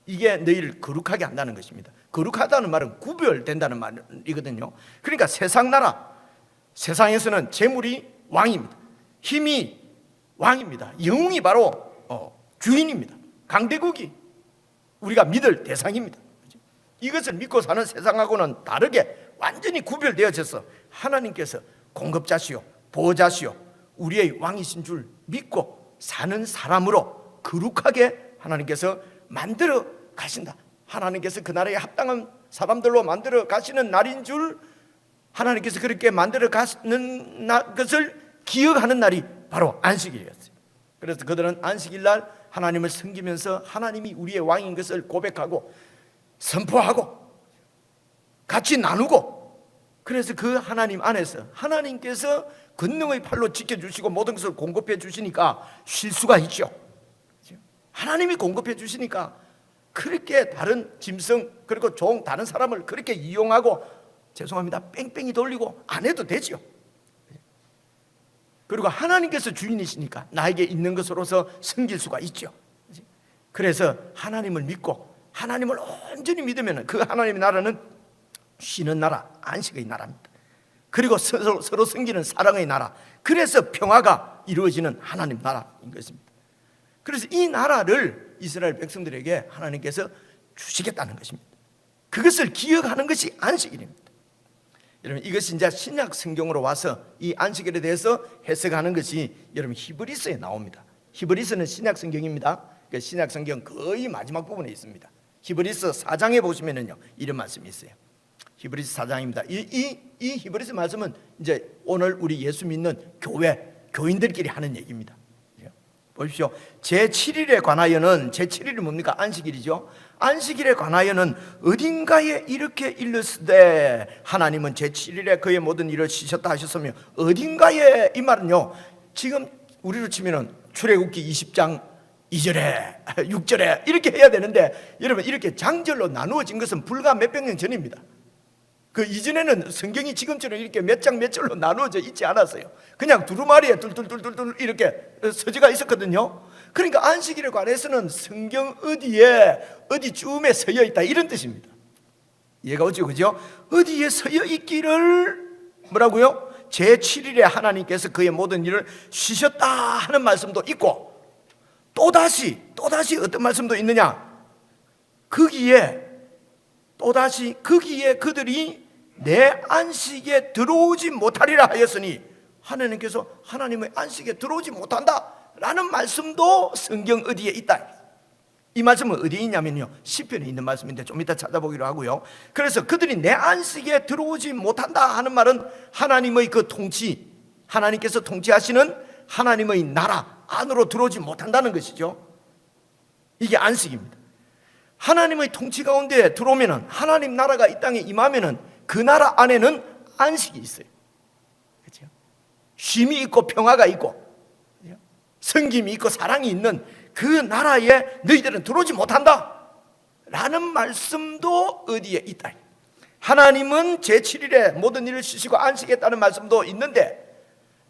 이게 너희를 거룩하게 한다는 것입니다. 거룩하다는 말은 구별된다는 말이거든요. 그러니까 세상 나라, 세상에서는 재물이 왕입니다. 힘이 왕입니다. 영웅이 바로 주인입니다. 강대국이 우리가 믿을 대상입니다. 이것을 믿고 사는 세상하고는 다르게 완전히 구별되어져서 하나님께서 공급자시오, 보호자시오, 우리의 왕이신 줄 믿고 사는 사람으로 거룩하게 하나님께서 만들어 가신다. 하나님께서 그 나라에 합당한 사람들로 만들어 가시는 날인 줄 하나님께서 그렇게 만들어 가시는 것을 기억하는 날이 바로 안식일이었어요. 그래서 그들은 안식일 날 하나님을 섬기면서 하나님이 우리의 왕인 것을 고백하고 선포하고 같이 나누고, 그래서 그 하나님 안에서 하나님께서 권능의 팔로 지켜주시고 모든 것을 공급해 주시니까 쉴 수가 있죠. 하나님이 공급해 주시니까 그렇게 다른 짐승 그리고 종 다른 사람을 그렇게 이용하고 죄송합니다 뺑뺑이 돌리고 안 해도 되죠. 그리고 하나님께서 주인이시니까 나에게 있는 것으로서 섬길 수가 있죠. 그래서 하나님을 믿고 하나님을 온전히 믿으면 그 하나님의 나라는 쉬는 나라, 안식의 나라입니다. 그리고 서로 섬기는 사랑의 나라, 그래서 평화가 이루어지는 하나님 나라인 것입니다. 그래서 이 나라를 이스라엘 백성들에게 하나님께서 주시겠다는 것입니다. 그것을 기억하는 것이 안식일입니다. 여러분, 이것이 이제 신약 성경으로 와서 이 안식일에 대해서 해석하는 것이 여러분 히브리서에 나옵니다. 히브리서는 신약 성경입니다. 그 신약 성경 거의 마지막 부분에 있습니다. 히브리서 4장에 보시면은요 이런 말씀이 있어요. 히브리서 4장입니다. 이 히브리서 말씀은 이제 오늘 우리 예수 믿는 교인들끼리 하는 얘기입니다. 보십시오. 제7일에 관하여는, 제7일이 뭡니까? 안식일이죠. 안식일에 관하여는 어딘가에 이렇게 일렀으되 하나님은 제7일에 그의 모든 일을 쉬셨다 하셨으며, 어딘가에 이 말은요 지금 우리로 치면은 출애굽기 20장 2절에 6절에 이렇게 해야 되는데, 여러분 이렇게 장절로 나누어진 것은 불과 몇백 년 전입니다. 그 이전에는 성경이 지금처럼 이렇게 몇 장 몇 절로 나누어져 있지 않았어요. 그냥 두루마리에 둘둘둘둘 이렇게 서지가 있었거든요. 그러니까 안식일에 관해서는 성경 어디쯤에 서여 있다 이런 뜻입니다. 이해가 오죠? 그죠? 어디에 서여 있기를 뭐라고요? 제7일에 하나님께서 그의 모든 일을 쉬셨다 하는 말씀도 있고, 또다시 어떤 말씀도 있느냐? 거기에 그들이 내 안식에 들어오지 못하리라 하였으니, 하나님께서 하나님의 안식에 들어오지 못한다 라는 말씀도 성경 어디에 있다. 이 말씀은 어디에 있냐면요, 시편에 있는 말씀인데 좀 이따 찾아보기로 하고요. 그래서 그들이 내 안식에 들어오지 못한다 하는 말은 하나님의 그 통치, 하나님께서 통치하시는 하나님의 나라 안으로 들어오지 못한다는 것이죠. 이게 안식입니다. 하나님의 통치 가운데 들어오면은, 하나님 나라가 이 땅에 임하면은 그 나라 안에는 안식이 있어요. 그렇죠? 쉼이 있고 평화가 있고 성김이 있고 사랑이 있는 그 나라에 너희들은 들어오지 못한다 라는 말씀도 어디에 있다. 하나님은 제7일에 모든 일을 쉬시고 안식했다는 말씀도 있는데,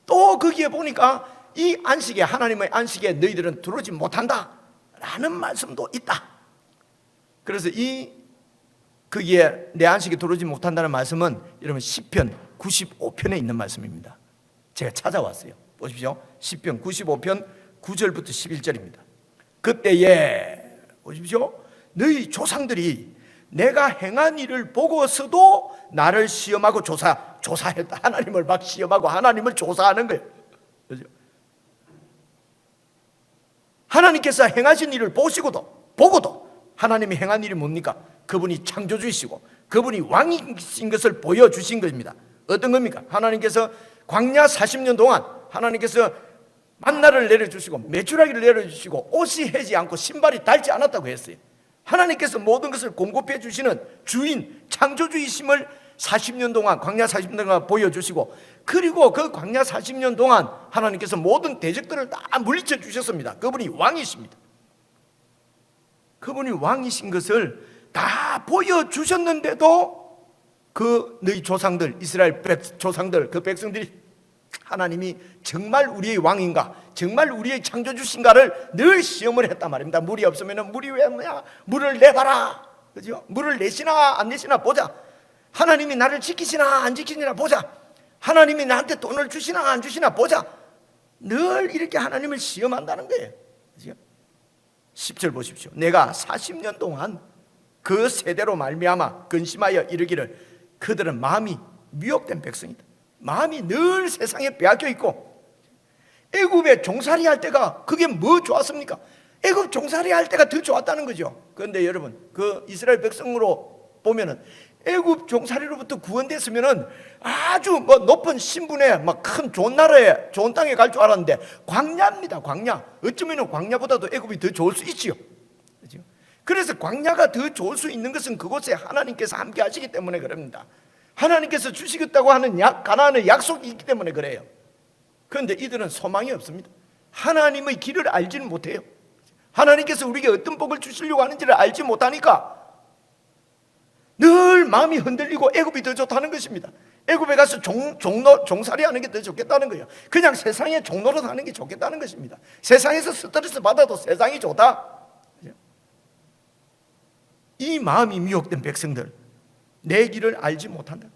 또 거기에 보니까 이 안식에, 하나님의 안식에 너희들은 들어오지 못한다 라는 말씀도 있다. 그래서 거기에 내 안식에 들어오지 못한다는 말씀은 여러분 시편 95편에 있는 말씀입니다. 제가 찾아왔어요. 보십시오. 시편 95편 9절부터 11절입니다. 그때에 보십시오, 너희 조상들이 내가 행한 일을 보고서도 나를 시험하고 조사했다. 하나님을 막 시험하고 하나님을 조사하는 거예요. 그렇죠? 하나님께서 행하신 일을 보고도 하나님이 행한 일이 뭡니까? 그분이 창조주이시고 그분이 왕이신 것을 보여주신 것입니다. 어떤 겁니까? 하나님께서 광야 40년 동안 하나님께서 만나를 내려주시고 메추라기를 내려주시고 옷이 해지 않고 신발이 닳지 않았다고 했어요. 하나님께서 모든 것을 공급해 주시는 주인, 창조주이심을 40년 동안, 광야 40년 동안 보여주시고, 그리고 그 광야 40년 동안 하나님께서 모든 대적들을 다 물리쳐 주셨습니다. 그분이 왕이십니다. 그분이 왕이신 것을 다 보여주셨는데도 너희 조상들, 이스라엘 조상들, 그 백성들이 하나님이 정말 우리의 왕인가, 정말 우리의 창조주신가를 늘 시험을 했단 말입니다. 물이 없으면 물이 왜 뭐냐, 물을 내봐라, 그죠? 물을 내시나 안 내시나 보자. 하나님이 나를 지키시나 안 지키시나 보자. 하나님이 나한테 돈을 주시나 안 주시나 보자. 늘 이렇게 하나님을 시험한다는 거예요. 그죠? 10절 보십시오. 내가 40년 동안 그 세대로 말미암아 근심하여 이르기를 그들은 마음이 미혹된 백성이다. 마음이 늘 세상에 빼앗겨 있고, 애굽에 종살이 할 때가 그게 뭐 좋았습니까? 애굽 종살이 할 때가 더 좋았다는 거죠. 그런데 여러분, 그 이스라엘 백성으로 보면은 애굽 종살이로부터 구원됐으면은 아주 높은 신분에 큰 좋은 나라에, 좋은 땅에 갈 줄 알았는데 광야입니다. 광야. 어쩌면 광야보다도 애굽이 더 좋을 수 있지요. 그렇죠? 그래서 광야가 더 좋을 수 있는 것은 그곳에 하나님께서 함께 하시기 때문에 그럽니다. 하나님께서 주시겠다고 하는 가나안의 약속이 있기 때문에 그래요. 그런데 이들은 소망이 없습니다. 하나님의 길을 알지는 못해요. 하나님께서 우리에게 어떤 복을 주시려고 하는지를 알지 못하니까 늘 마음이 흔들리고 애굽이 더 좋다는 것입니다. 애굽에 가서 종살이 하는 게 더 좋겠다는 거예요. 그냥 세상에 종노릇 하는 게 좋겠다는 것입니다. 세상에서 스트레스 받아도 세상이 좋다. 이 마음이 미혹된 백성들, 내 길을 알지 못한다.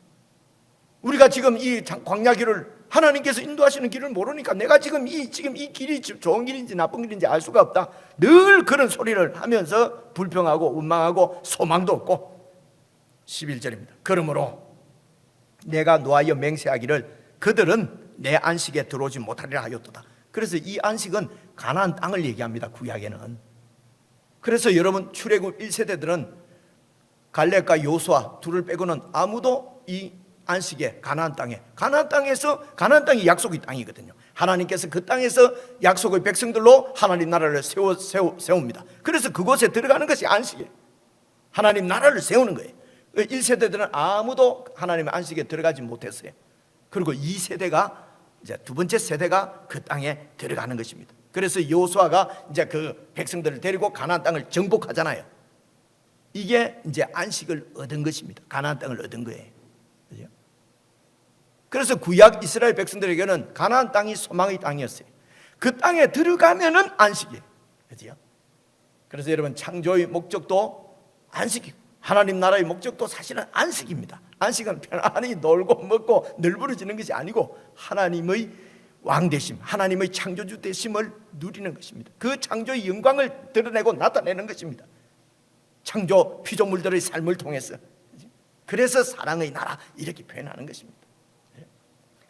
우리가 지금 이 광야 길을, 하나님께서 인도하시는 길을 모르니까 내가 지금 이 길이 좋은 길인지 나쁜 길인지 알 수가 없다. 늘 그런 소리를 하면서 불평하고 원망하고 소망도 없고. 11절입니다. 그러므로 내가 노하여 맹세하기를 그들은 내 안식에 들어오지 못하리라 하였도다. 그래서 이 안식은 가나안 땅을 얘기합니다. 구약에는. 그래서 여러분, 출애굽 1세대들은 갈렙과 요수아 둘을 빼고는 아무도 이 안식에 가나안 땅이 약속의 땅이거든요. 하나님께서 그 땅에서 약속의 백성들로 하나님 나라를 세웁니다. 그래서 그곳에 들어가는 것이 안식이에요. 하나님 나라를 세우는 거예요. 1세대들은 아무도 하나님의 안식에 들어가지 못했어요. 그리고 2세대가, 이제 두 번째 세대가 그 땅에 들어가는 것입니다. 그래서 여호수아가 이제 그 백성들을 데리고 가나안 땅을 정복하잖아요. 이게 이제 안식을 얻은 것입니다. 가나안 땅을 얻은 거예요. 그죠? 그래서 구약 이스라엘 백성들에게는 가나안 땅이 소망의 땅이었어요. 그 땅에 들어가면은 안식이에요. 그죠? 그래서 여러분, 창조의 목적도 안식이고 하나님 나라의 목적도 사실은 안식입니다. 안식은 편안히 놀고 먹고 늘부러지는 것이 아니고 하나님의 왕되심, 하나님의 창조주 되심을 누리는 것입니다. 그 창조의 영광을 드러내고 나타내는 것입니다. 창조 피조물들의 삶을 통해서. 그래서 사랑의 나라 이렇게 표현하는 것입니다.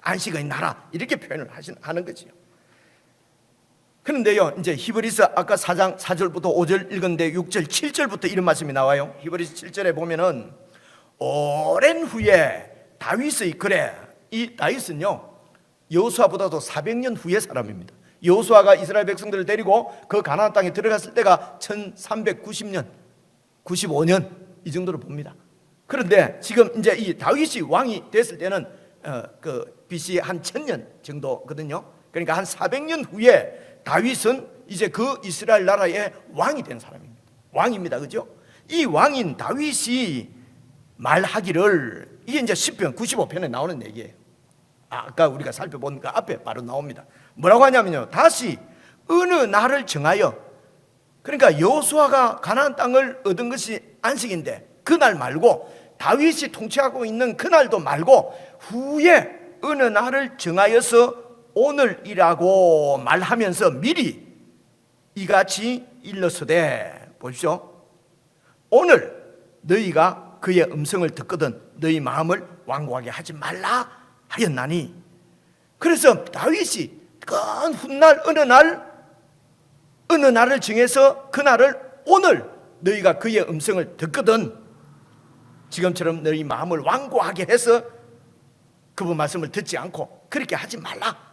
안식의 나라 이렇게 표현을 하는 거지요. 그런데요, 이제 히브리서 아까 4장 4절부터 5절 읽었는데 6절 7절부터 이런 말씀이 나와요. 히브리서 7절에 보면은 오랜 후에 다윗의 그래, 이 다윗은요 여호수아보다도 400년 후의 사람입니다. 여호수아가 이스라엘 백성들을 데리고 그 가나안 땅에 들어갔을 때가 1390년 95년 이 정도로 봅니다. 그런데 지금 이제 이 다윗이 왕이 됐을 때는 그 BC 한 1000년 정도거든요. 그러니까 한 400년 후에 다윗은 이제 그 이스라엘 나라의 왕이 된 사람입니다. 왕입니다. 그죠? 이 왕인 다윗이 말하기를, 이게 이제 10편 95편에 나오는 얘기예요. 아까 우리가 살펴본 그 앞에 바로 나옵니다. 뭐라고 하냐면요, 다시 어느 날을 정하여, 그러니까 여호수아가 가나안 땅을 얻은 것이 안식인데 그날 말고 다윗이 통치하고 있는 그날도 말고 후에 어느 날을 정하여서 오늘이라고 말하면서 미리 이같이 일러서되, 보십시오, 오늘 너희가 그의 음성을 듣거든 너희 마음을 완고하게 하지 말라 하였나니. 그래서 다윗이 큰 훗날 어느 날을 정해서 그날을 오늘 너희가 그의 음성을 듣거든 지금처럼 너희 마음을 완고하게 해서 그분 말씀을 듣지 않고 그렇게 하지 말라.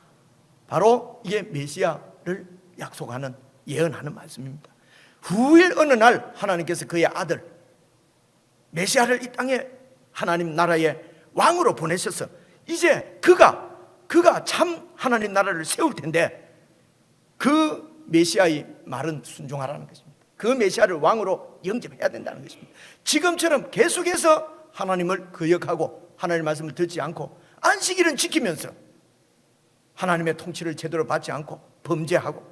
바로 이게 메시아를 약속하는, 예언하는 말씀입니다. 후일 어느 날 하나님께서 그의 아들 메시아를 이 땅에 하나님 나라의 왕으로 보내셔서 이제 그가 참 하나님 나라를 세울 텐데 그 메시아의 말은 순종하라는 것입니다. 그 메시아를 왕으로 영접해야 된다는 것입니다. 지금처럼 계속해서 하나님을 거역하고 하나님의 말씀을 듣지 않고 안식일은 지키면서 하나님의 통치를 제대로 받지 않고 범죄하고,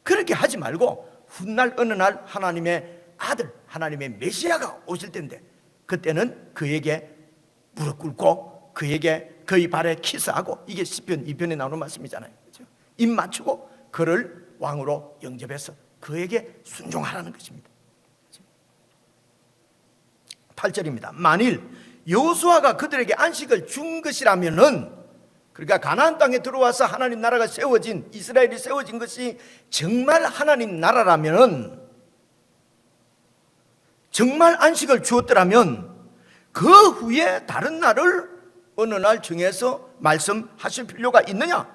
그렇게 하지 말고 훗날 어느 날 하나님의 아들, 하나님의 메시아가 오실 텐데 그때는 그에게 무릎 꿇고 그에게 그의 발에 키스하고, 이게 시편 2편에 나오는 말씀이잖아요. 그렇죠? 입 맞추고 그를 왕으로 영접해서 그에게 순종하라는 것입니다. 8절입니다. 만일 여호수아가 그들에게 안식을 준 것이라면은, 그러니까 가나안 땅에 들어와서 하나님 나라가 세워진, 이스라엘이 세워진 것이 정말 하나님 나라라면은, 정말 안식을 주었더라면 그 후에 다른 날을 어느 날 정해서 말씀하실 필요가 있느냐?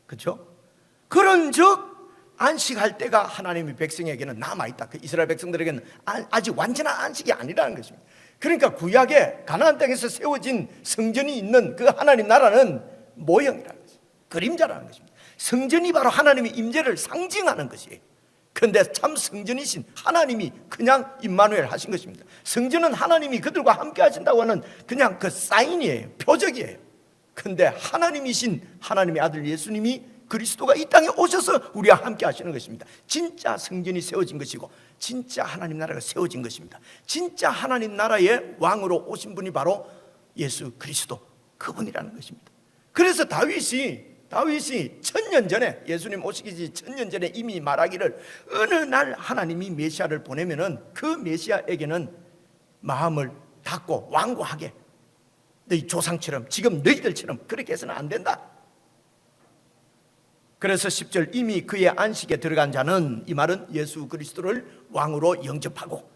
그렇죠? 그런즉 안식할 때가 하나님의 백성에게는 남아있다. 그 이스라엘 백성들에게는 아직 완전한 안식이 아니라는 것입니다. 그러니까 구약에 가나안 땅에서 세워진 성전이 있는 그 하나님 나라는 모형이라는 것입니다. 그림자라는 것입니다. 성전이 바로 하나님의 임재를 상징하는 것이에요. 그런데 참 성전이신 하나님이 그냥 임마누엘 하신 것입니다. 성전은 하나님이 그들과 함께 하신다고 하는 그냥 그 사인이에요. 표적이에요. 그런데 하나님이신 하나님의 아들 예수님이, 그리스도가 이 땅에 오셔서 우리와 함께 하시는 것입니다. 진짜 성전이 세워진 것이고 진짜 하나님 나라가 세워진 것입니다. 진짜 하나님 나라의 왕으로 오신 분이 바로 예수 그리스도, 그분이라는 것입니다. 그래서 다윗이 1000년 전에, 예수님 오시기 1000년 전에 이미 말하기를 어느 날 하나님이 메시아를 보내면은 그 메시아에게는 마음을 닫고 완고하게, 너희 조상처럼, 지금 너희들처럼 그렇게 해서는 안 된다. 그래서 10절, 이미 그의 안식에 들어간 자는, 이 말은 예수 그리스도를 왕으로 영접하고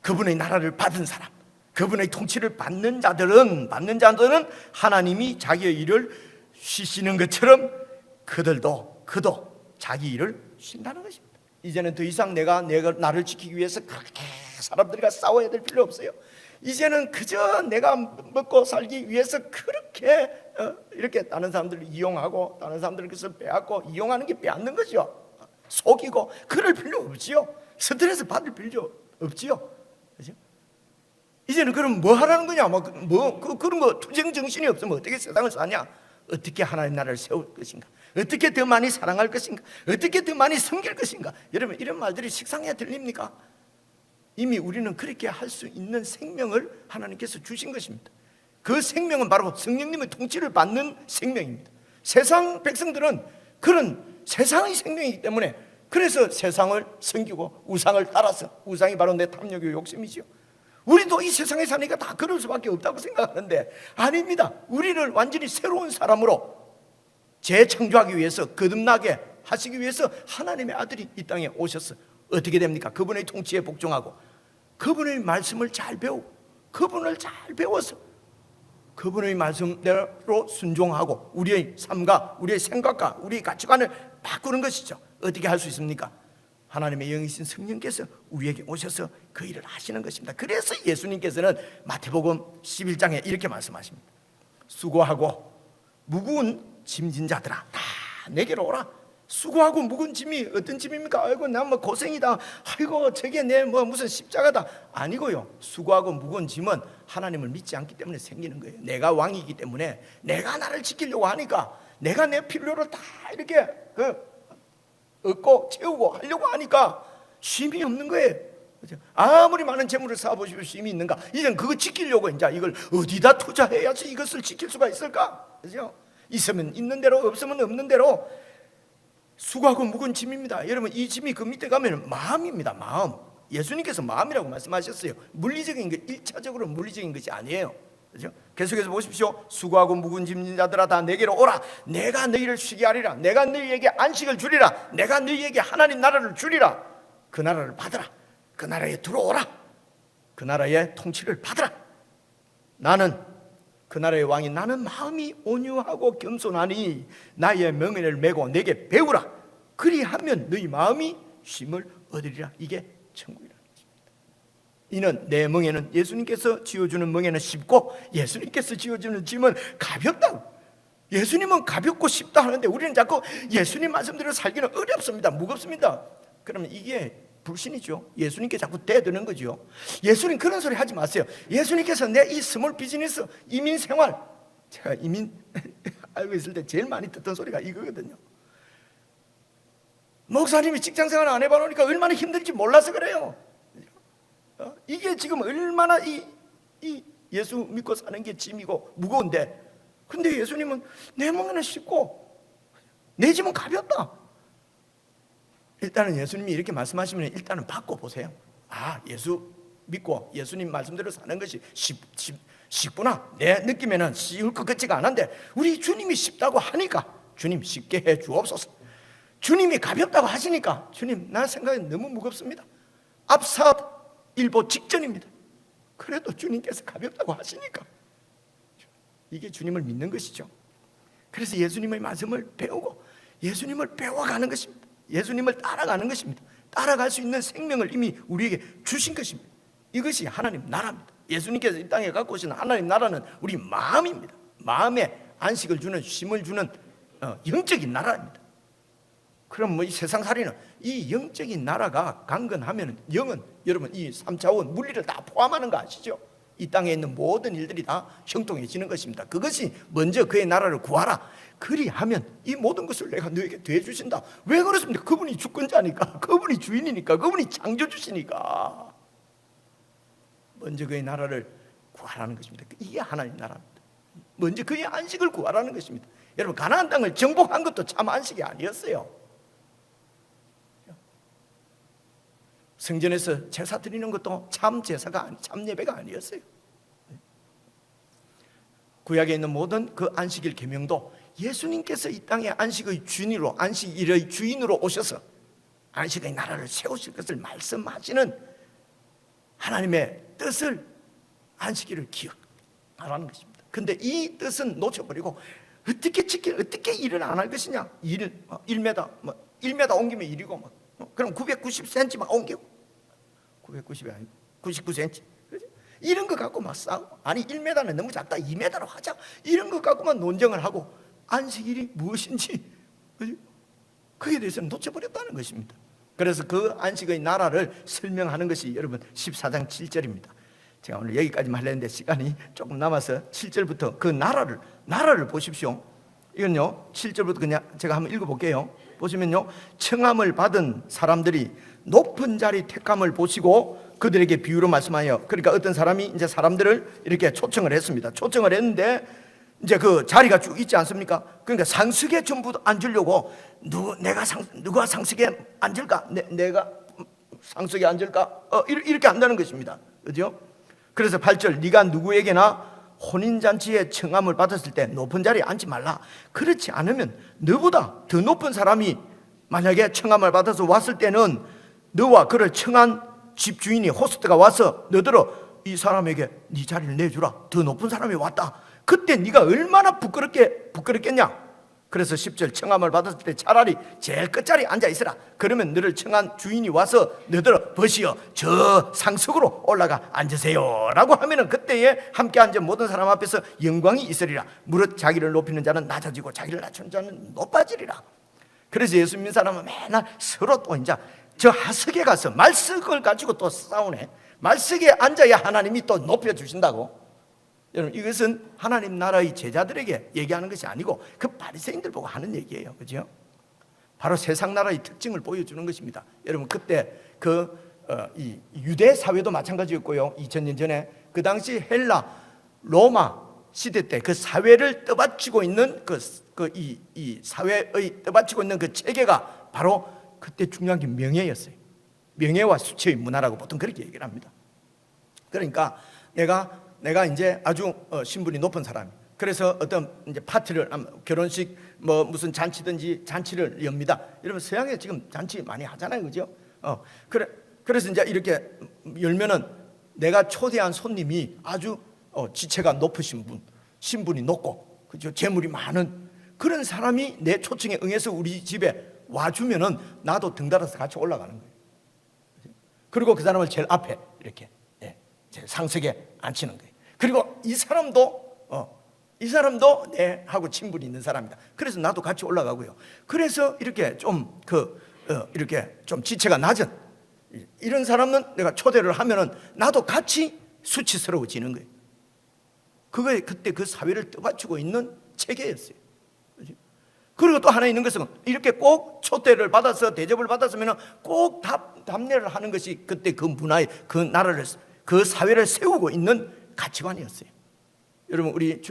그분의 나라를 받은 사람, 그분의 통치를 받는 자들은 하나님이 자기의 일을 쉬시는 것처럼 그도 자기 일을 쉰다는 것입니다. 이제는 더 이상 내가 나를 지키기 위해서 그렇게 사람들과 싸워야 될 필요 없어요. 이제는 그저 내가 먹고 살기 위해서 그렇게 이렇게 다른 사람들을 이용하고 다른 사람들을 그래서 빼앗고 이용하는 게 빼앗는 거죠. 속이고 그럴 필요 없지요. 스트레스 받을 필요 없지요. 그죠? 이제는 그럼 뭐 하라는 거냐? 그런 거 투쟁 정신이 없으면 어떻게 세상을 사냐? 어떻게 하나님 나라를 세울 것인가? 어떻게 더 많이 사랑할 것인가? 어떻게 더 많이 섬길 것인가? 여러분 이런 말들이 식상해 들립니까? 이미 우리는 그렇게 할 수 있는 생명을 하나님께서 주신 것입니다. 그 생명은 바로 성령님의 통치를 받는 생명입니다. 세상 백성들은 그런 세상의 생명이기 때문에 그래서 세상을 섬기고 우상을 따라서, 우상이 바로 내 탐욕의 욕심이죠. 우리도 이 세상에 사니까 다 그럴 수밖에 없다고 생각하는데 아닙니다. 우리를 완전히 새로운 사람으로 재창조하기 위해서, 거듭나게 하시기 위해서 하나님의 아들이 이 땅에 오셔서 어떻게 됩니까? 그분의 통치에 복종하고 그분의 말씀을 잘 배우고 그분을 잘 배워서 그분의 말씀대로 순종하고 우리의 삶과 우리의 생각과 우리의 가치관을 바꾸는 것이죠. 어떻게 할 수 있습니까? 하나님의 영이신 성령께서 우리에게 오셔서 그 일을 하시는 것입니다. 그래서 예수님께서는 마태복음 11장에 이렇게 말씀하십니다. 수고하고 무거운 짐진 자들아 다 내게로 오라. 수고하고 무거운 짐이 어떤 짐입니까? 아이고 나 뭐 고생이다. 아이고 저게 내 뭐 무슨 십자가다. 아니고요. 수고하고 무거운 짐은 하나님을 믿지 않기 때문에 생기는 거예요. 내가 왕이기 때문에 내가 나를 지키려고 하니까 내가 내 필요를 다 이렇게 얻고 채우고 하려고 하니까 쉼이 없는 거예요. 아무리 많은 재물을 쌓아보시고 쉼이 있는가? 이젠 그거 지키려고 이제 이걸 어디다 투자해야지 이것을 지킬 수가 있을까? 그죠? 있으면 있는 대로 없으면 없는 대로 수고하고 무거운 짐입니다. 여러분 이 짐이 그 밑에 가면 마음입니다. 마음. 예수님께서 마음이라고 말씀하셨어요. 물리적인 것, 1차적으로 물리적인 것이 아니에요. 그렇죠? 계속해서 보십시오. 수고하고 무거운 짐진 자들아 다 내게로 오라. 내가 너희를 쉬게 하리라. 내가 너희에게 안식을 주리라. 내가 너희에게 하나님 나라를 주리라. 그 나라를 받으라. 그 나라에 들어오라. 그 나라의 통치를 받으라. 나는 그 나라의 왕이 나는 마음이 온유하고 겸손하니 나의 명예를 메고 내게 배우라. 그리하면 너희 마음이 쉼을 얻으리라. 이게 천국이라는 것입니다. 이는 내 멍에는 예수님께서 지어주는 멍에는 쉽고 예수님께서 지어주는 짐은 가볍다고. 예수님은 가볍고 쉽다 하는데 우리는 자꾸 예수님 말씀대로 살기는 어렵습니다. 무겁습니다. 그러면 이게 불신이죠. 예수님께 자꾸 대드는 거죠. 예수님 그런 소리 하지 마세요. 예수님께서 내 이 스몰 비즈니스 이민 생활, 제가 이민 알고 있을 때 제일 많이 듣던 소리가 이거거든요. 목사님이 직장 생활 안 해봐 놓으니까 얼마나 힘들지 몰라서 그래요. 이게 지금 얼마나 이 예수 믿고 사는 게 짐이고 무거운데, 근데 예수님은 내 몸에는 쉽고 내 짐은 가볍다. 일단은 예수님이 이렇게 말씀하시면 일단은 받고 보세요. 아, 예수 믿고 예수님 말씀대로 사는 것이 쉽구나. 내 느낌에는 쉬울 것 같지가 않은데 우리 주님이 쉽다고 하니까 주님 쉽게 해 주옵소서. 주님이 가볍다고 하시니까 주님 나 생각에 너무 무겁습니다. 압사 일보 직전입니다. 그래도 주님께서 가볍다고 하시니까 이게 주님을 믿는 것이죠. 그래서 예수님의 말씀을 배우고 예수님을 배워가는 것입니다. 예수님을 따라가는 것입니다. 따라갈 수 있는 생명을 이미 우리에게 주신 것입니다. 이것이 하나님 나라입니다. 예수님께서 이 땅에 갖고 오신 하나님 나라는 우리 마음입니다. 마음에 안식을 주는, 쉼을 주는 영적인 나라입니다. 그럼 뭐 이 세상살이는 이 영적인 나라가 강건하면 영은 여러분 이 3차원 물리를 다 포함하는 거 아시죠? 이 땅에 있는 모든 일들이 다 형통해지는 것입니다. 그것이 먼저 그의 나라를 구하라. 그리하면 이 모든 것을 내가 너에게 더해 주신다. 왜 그렇습니까? 그분이 주권자니까, 그분이 주인이니까, 그분이 창조주시니까. 먼저 그의 나라를 구하라는 것입니다. 이게 하나님 나라입니다. 먼저 그의 안식을 구하라는 것입니다. 여러분 가나안 땅을 정복한 것도 참 안식이 아니었어요. 성전에서 제사 드리는 것도 참 제사가 참 예배가 아니었어요. 구약에 있는 모든 그 안식일 계명도 예수님께서 이 땅에 안식의 주인으로, 안식일의 주인으로 오셔서 안식의 나라를 세우실 것을 말씀하시는 하나님의 뜻을 안식일을 기억하라는 것입니다. 근데 이 뜻은 놓쳐버리고 어떻게 일을 안 할 것이냐? 1m 옮기면 1이고 그럼 990cm만 옮기고 990이 아니고 99cm. 이런 거 갖고 막 싸우고, 아니 1m는 너무 작다, 2m로 하자, 이런 거 갖고만 논쟁을 하고 안식일이 무엇인지 그에 대해서는 놓쳐버렸다는 것입니다. 그래서 그 안식의 나라를 설명하는 것이 여러분 14장 7절입니다. 제가 오늘 여기까지만 하려는데 시간이 조금 남아서 7절부터 그 나라를 보십시오. 이건요 7절부터 그냥 제가 한번 읽어볼게요. 보시면요, 청함을 받은 사람들이 높은 자리 택함을 보시고 그들에게 비유로 말씀하여, 그러니까 어떤 사람이 이제 사람들을 이렇게 초청을 했습니다. 초청을 했는데 이제 그 자리가 쭉 있지 않습니까? 그러니까 상석에 전부 앉으려고 누가 상석에 앉을까? 내가 상석에 앉을까? 이렇게 한다는 것입니다. 그죠? 그래서 8절, 네가 누구에게나 혼인잔치에 청함을 받았을 때 높은 자리에 앉지 말라. 그렇지 않으면 너보다 더 높은 사람이 만약에 청함을 받아서 왔을 때는 너와 그를 청한 집주인이 호스트가 와서 너더러 이 사람에게 네 자리를 내주라, 더 높은 사람이 왔다. 그때 네가 얼마나 부끄럽겠냐. 그래서 10절, 청함을 받았을 때 차라리 제일 끝자리에 앉아 있으라. 그러면 너를 청한 주인이 와서 너더러 버시어 저 상석으로 올라가 앉으세요 라고 하면은 그때에 함께 앉은 모든 사람 앞에서 영광이 있으리라. 무릇 자기를 높이는 자는 낮아지고 자기를 낮추는 자는 높아지리라. 그래서 예수 믿는 사람은 맨날 서로 또 이제 저 하석에 가서 말석을 가지고 또 싸우네. 말석에 앉아야 하나님이 또 높여주신다고. 여러분, 이것은 하나님 나라의 제자들에게 얘기하는 것이 아니고 그 바리새인들 보고 하는 얘기예요. 그죠? 바로 세상 나라의 특징을 보여주는 것입니다. 여러분, 그때 이 유대 사회도 마찬가지였고요. 2000년 전에 그 당시 헬라 로마 시대 때 그 사회를 떠받치고 있는 이 사회의 떠받치고 있는 그 체계가 바로 그때 중요한 게 명예였어요. 명예와 수치의 문화라고 보통 그렇게 얘기를 합니다. 그러니까 내가 이제 아주 신분이 높은 사람, 그래서 어떤 이제 파티를, 결혼식 뭐 무슨 잔치든지 잔치를 엽니다. 여러분, 서양에 지금 잔치 많이 하잖아요, 그죠? 그래서 이제 이렇게 열면은 내가 초대한 손님이 아주 지체가 높으신 분, 신분이 높고, 그죠? 재물이 많은 그런 사람이 내 초청에 응해서 우리 집에 와주면은 나도 등달아서 같이 올라가는 거예요. 그리고 그 사람을 제일 앞에 이렇게 제일 상석에 앉히는 거예요. 그리고 이 사람도 내하고 친분이 있는 사람이다. 그래서 나도 같이 올라가고요. 그래서 이렇게 이렇게 좀 지체가 낮은 이런 사람은 내가 초대를 하면은 나도 같이 수치스러워지는 거예요. 그게 그때 그 사회를 떠받치고 있는 체계였어요. 그리고 또 하나 있는 것은 이렇게 꼭 초대를 받아서 대접을 받았으면 꼭 답례를 하는 것이 그때 그 문화의 그 나라를, 그 사회를 세우고 있는 가치관이었어요. 여러분, 우리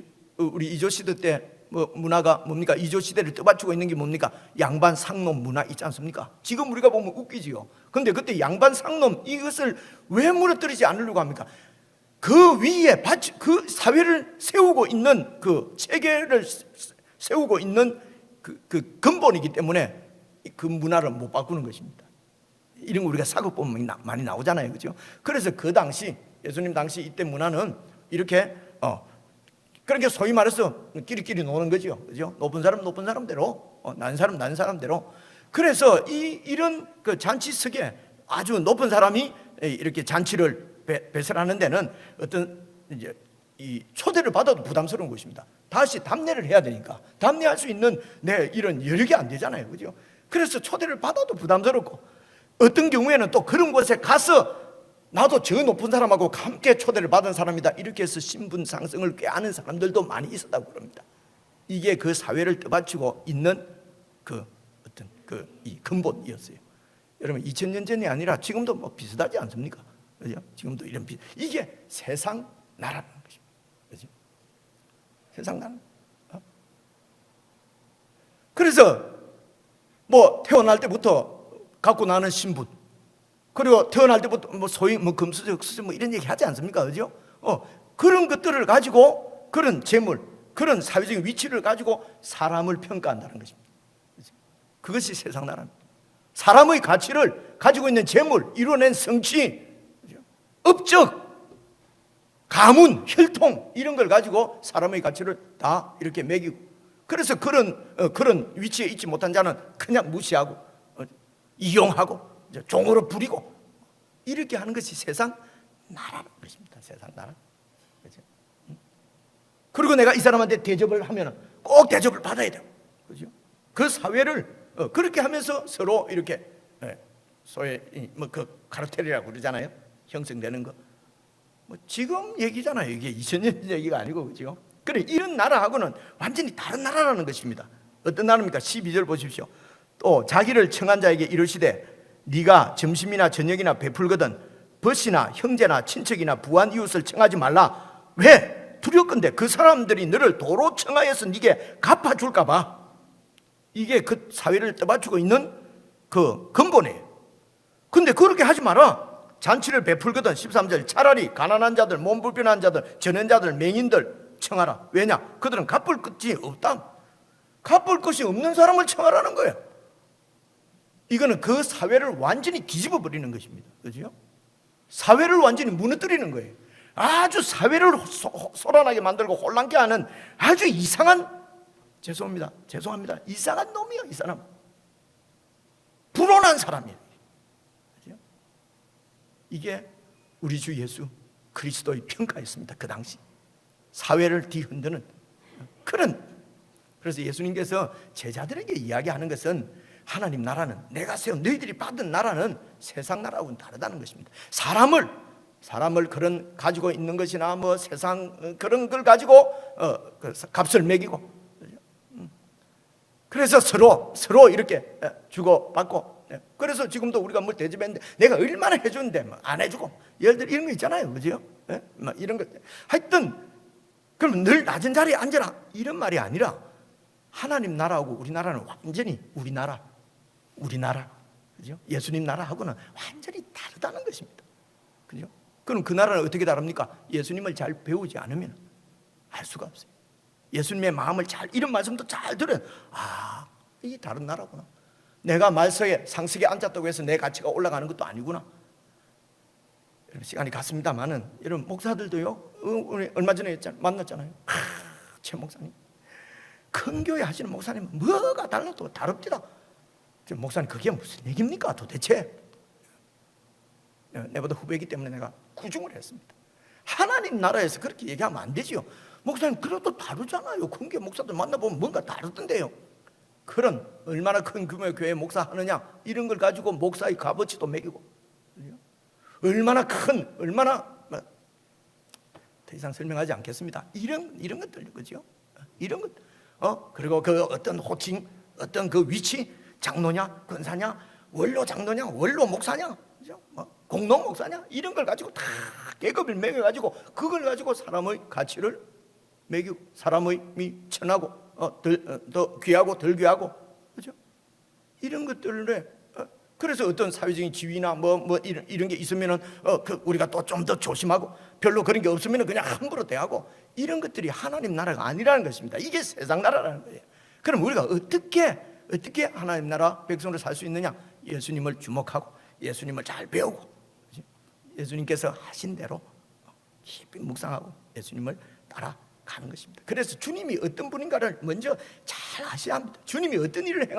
이조 시대 때 뭐 문화가 뭡니까? 이조 시대를 떠받치고 있는 게 뭡니까? 양반 상놈 문화 있지 않습니까? 지금 우리가 보면 웃기지요. 근데 그때 양반 상놈 이것을 왜 무너뜨리지 않으려고 합니까? 그 위에 그 사회를 세우고 있는 그 체계를 세우고 있는 그 근본이기 때문에 그 문화를 못 바꾸는 것입니다. 이런 거 우리가 사극 보면 많이 나오잖아요, 그죠? 그래서 그 당시 예수님 당시 이때 문화는 이렇게 그렇게 소위 말해서 끼리끼리 노는 거죠, 그죠? 높은 사람 높은 사람대로, 낮은 사람 낮은 사람대로. 그래서 이런 그 잔치석에 아주 높은 사람이 이렇게 잔치를 배설하는 데는 어떤 이제 이 초대를 받아도 부담스러운 것입니다. 다시 답례를 해야 되니까 답례할 수 있는 이런 여력이 안 되잖아요, 그죠? 그래서 초대를 받아도 부담스럽고, 어떤 경우에는 또 그런 곳에 가서 나도 저 높은 사람하고 함께 초대를 받은 사람이다 이렇게 해서 신분 상승을 꾀하는 사람들도 많이 있었다고 그럽니다. 이게 그 사회를 떠받치고 있는 어떤 이 근본이었어요. 여러분, 2000년 전이 아니라 지금도 뭐 비슷하지 않습니까? 그죠? 지금도 이게 세상 나라라는 것입니다. 그죠? 세상 나라. 그래서 뭐 태어날 때부터 갖고 나는 신분, 그리고 태어날 때부터 뭐 소위 뭐 금수저, 수저 뭐 이런 얘기 하지 않습니까? 그죠? 그런 것들을 가지고, 그런 재물, 그런 사회적인 위치를 가지고 사람을 평가한다는 것입니다. 그죠? 그것이 세상 나라입니다. 사람의 가치를 가지고 있는 재물, 이뤄낸 성취, 그죠? 업적, 가문, 혈통 이런 걸 가지고 사람의 가치를 다 이렇게 매기고, 그래서 그런 위치에 있지 못한 자는 그냥 무시하고 이용하고 종으로 부리고 이렇게 하는 것이 세상 나라는 것입니다. 세상 나라. 그죠? 그리고 내가 이 사람한테 대접을 하면 꼭 대접을 받아야 돼요. 그죠? 그 사회를 그렇게 하면서 서로 이렇게 소위 그 카르텔이라고 그러잖아요. 형성되는 거. 뭐 지금 얘기잖아요. 이게 2000년 얘기가 아니고, 그죠? 그래, 이런 나라하고는 완전히 다른 나라라는 것입니다. 어떤 나라입니까? 12절 보십시오. 또 자기를 청한 자에게 이르시되 네가 점심이나 저녁이나 베풀거든 벗이나 형제나 친척이나 부한 이웃을 청하지 말라. 왜? 두렵건대 그 사람들이 너를 도로 청하여서 네게 갚아줄까 봐. 이게 그 사회를 떠받치고 있는 그 근본이에요. 근데 그렇게 하지 마라. 잔치를 베풀거든 13절 차라리 가난한 자들, 몸 불편한 자들, 전hen자들, 맹인들 청하라. 왜냐? 그들은 갚을 것이 없다. 갚을 것이 없는 사람을 청하라는 거예요. 이거는 그 사회를 완전히 뒤집어 버리는 것입니다. 그죠? 사회를 완전히 무너뜨리는 거예요. 아주 사회를 소란하게 만들고 혼란케 하는 아주 이상한, 죄송합니다. 이상한 놈이에요. 이 사람 불온한 사람이에요. 그죠? 이게 우리 주 예수 그리스도의 평가였습니다. 그 당시 사회를 뒤흔드는 그런. 그래서 예수님께서 제자들에게 이야기하는 것은 하나님 나라는, 내가 세운 너희들이 받은 나라는 세상 나라하고는 다르다는 것입니다. 사람을 그런 가지고 있는 것이나 뭐 세상 그런 걸 가지고 그 값을 매기고, 그래서 서로 이렇게 주고받고. 그래서 지금도 우리가 뭘 대접했는데 내가 얼마나 해주는데 뭐 안 해주고, 예를 들어 이런 거 있잖아요. 그죠? 뭐 이런 거. 하여튼 그럼 늘 낮은 자리에 앉아라 이런 말이 아니라 하나님 나라하고 우리나라는 완전히 우리나라, 그죠? 예수님 나라하고는 완전히 다르다는 것입니다. 그죠? 그럼 그 나라는 어떻게 다릅니까? 예수님을 잘 배우지 않으면 알 수가 없어요. 예수님의 마음을 이런 말씀도 잘 들어요. 아, 이게 다른 나라구나. 내가 말석에 상석에 앉았다고 해서 내 가치가 올라가는 것도 아니구나. 여러분, 시간이 갔습니다만은 여러분, 목사들도요, 우리 얼마 전에 만났잖아요. 최 목사님, 큰 교회 하시는 목사님은 뭐가 달라도 다릅니다. 목사님, 그게 무슨 얘기입니까 도대체? 내보다 후배이기 때문에 내가 구중을 했습니다. 하나님 나라에서 그렇게 얘기하면 안 되지요. 목사님, 그래도 다르잖아요. 큰 교회 목사들 만나보면 뭔가 다르던데요. 그런 얼마나 큰 규모의 교회 목사 하느냐, 이런 걸 가지고 목사의 값어치도 매기고, 얼마나 더 이상 설명하지 않겠습니다. 이런 것들, 그죠? 이런 것. 그리고 그 어떤 호칭, 어떤 그 위치, 장로냐, 권사냐, 원로 장로냐, 원로 목사냐, 그죠? 공동 목사냐, 이런 걸 가지고 다 계급을 매겨가지고 그걸 가지고 사람의 가치를 매기고, 사람의 천하고 더 귀하고 덜 귀하고, 그죠? 이런 것들에 그래서 어떤 사회적인 지위나 뭐 이런 게 있으면은 우리가 또 좀 더 조심하고, 별로 그런 게 없으면은 그냥 함부로 대하고, 이런 것들이 하나님 나라가 아니라는 것입니다. 이게 세상 나라라는 거예요. 그럼 우리가 어떻게 하나님 나라 백성으로 살 수 있느냐? 예수님을 주목하고 예수님을 잘 배우고, 예수님께서 하신 대로 깊이 묵상하고 예수님을 따라가는 것입니다. 그래서 주님이 어떤 분인가를 먼저 잘 아셔야 합니다. 주님이 어떤 일을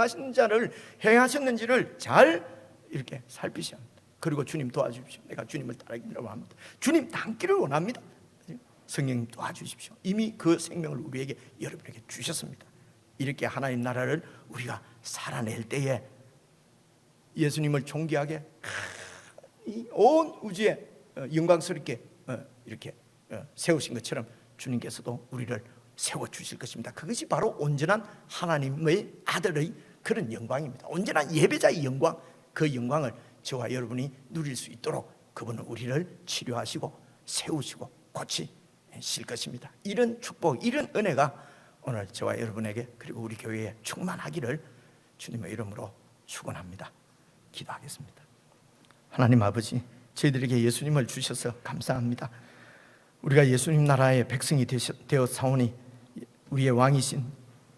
행하셨는지를 잘 이렇게 살피셔야 합니다. 그리고 주님 도와주십시오. 내가 주님을 따르기로 합니다. 주님 닮기를 원합니다. 성령님 도와주십시오. 이미 그 생명을 우리에게, 여러분에게 주셨습니다. 이렇게 하나님 나라를 우리가 살아낼 때에 예수님을 존귀하게 온 우주에 영광스럽게 이렇게 세우신 것처럼 주님께서도 우리를 세워주실 것입니다. 그것이 바로 온전한 하나님의 아들의 그런 영광입니다. 온전한 예배자의 영광, 그 영광을 저와 여러분이 누릴 수 있도록 그분은 우리를 치료하시고 세우시고 고치실 것입니다. 이런 축복, 이런 은혜가 오늘 저와 여러분에게, 그리고 우리 교회에 충만하기를 주님의 이름으로 축원합니다. 기도하겠습니다. 하나님 아버지, 저희들에게 예수님을 주셔서 감사합니다. 우리가 예수님 나라의 백성이 되어 사오니 우리의 왕이신,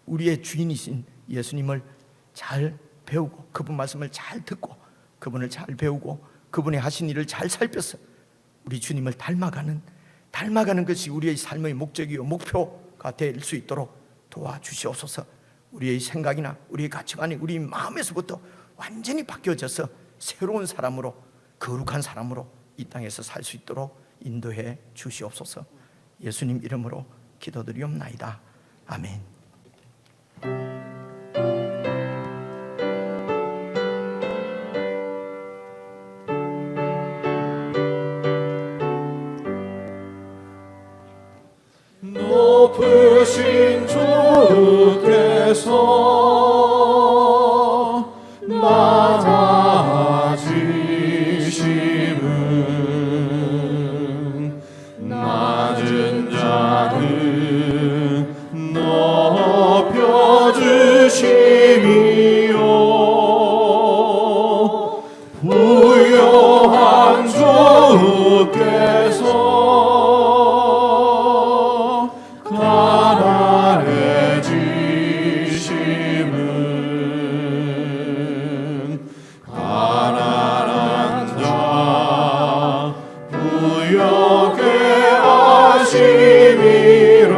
우리의 주인이신 예수님을 잘 배우고, 그분 말씀을 잘 듣고, 그분을 잘 배우고, 그분이 하신 일을 잘 살펴서 우리 주님을 닮아가는 것이 우리의 삶의 목적이요 목표가 될 수 있도록 도와주시옵소서. 우리의 생각이나 우리의 가치관이 우리 마음에서부터 완전히 바뀌어져서 새로운 사람으로, 거룩한 사람으로 이 땅에서 살 수 있도록 인도해 주시옵소서. 예수님 이름으로 기도드리옵나이다. 아멘. 높으신 주께서 낮아지심은 낮은 자는 높여주심이요 부요한 주께서 가난해지심은 가난한 자 부여케 하심이라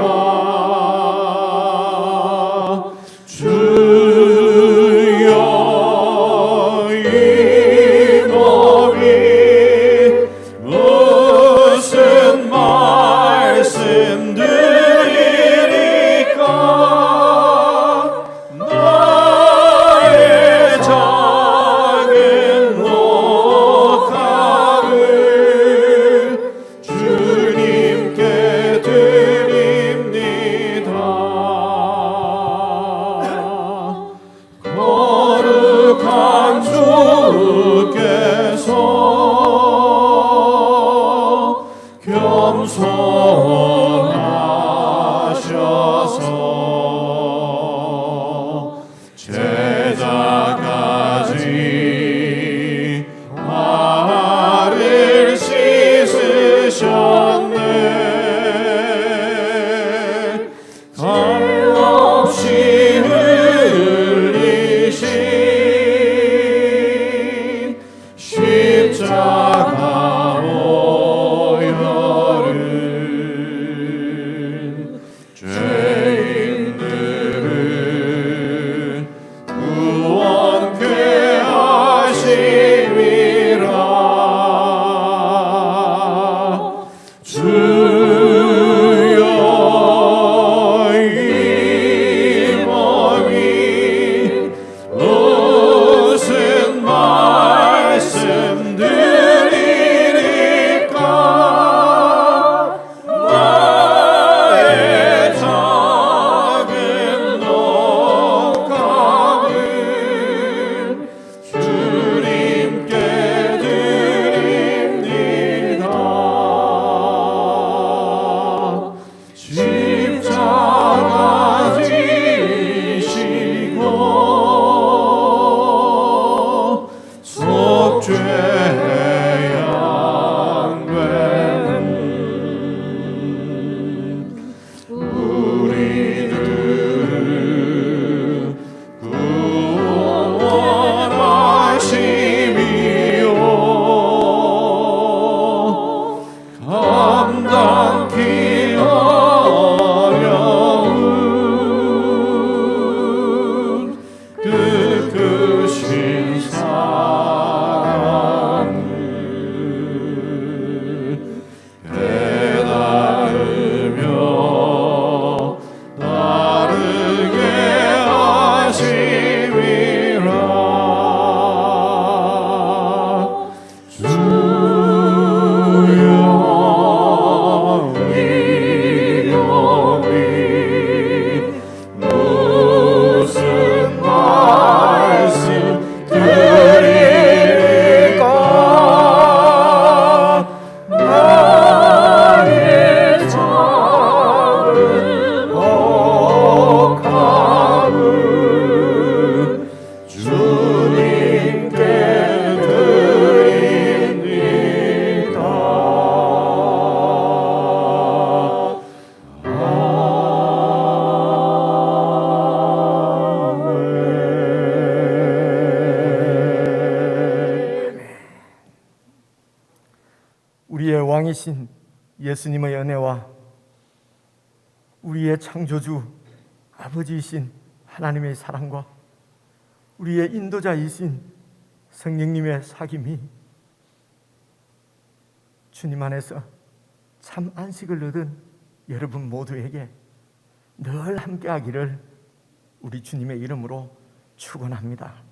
주여 이 몸이 무슨 말씀드리리까 나의 작은 목함을 주님께 드립니다. 거룩한 주께서 겸손하셔서 제자까지 발을 씻으셨네. 감없이 흘리신 십자가 오열은 죄인들은 구원케 하심이라 주여 이 몸이 무슨 말씀드리리까 나의 작은 녹함을 주님께 드립니다. 십자가 지시고 속죄 양되는 우리들은 구원하심이요 감당기 어려운 그 크신 사랑을 깨달으며 따르게 하심이라 주여 이 몸이 무슨 말씀 드리리까 나의 작은 목함을 주님께 드립니다. 우리의 왕이신 예수님의 은혜와 우리의 창조주 아버지이신 하나님의 사랑과 우리의 인도자이신 성령님의 사귐이 주님 안에서 참 안식을 얻은 여러분 모두에게 늘 함께하기를 우리 주님의 이름으로 축원합니다.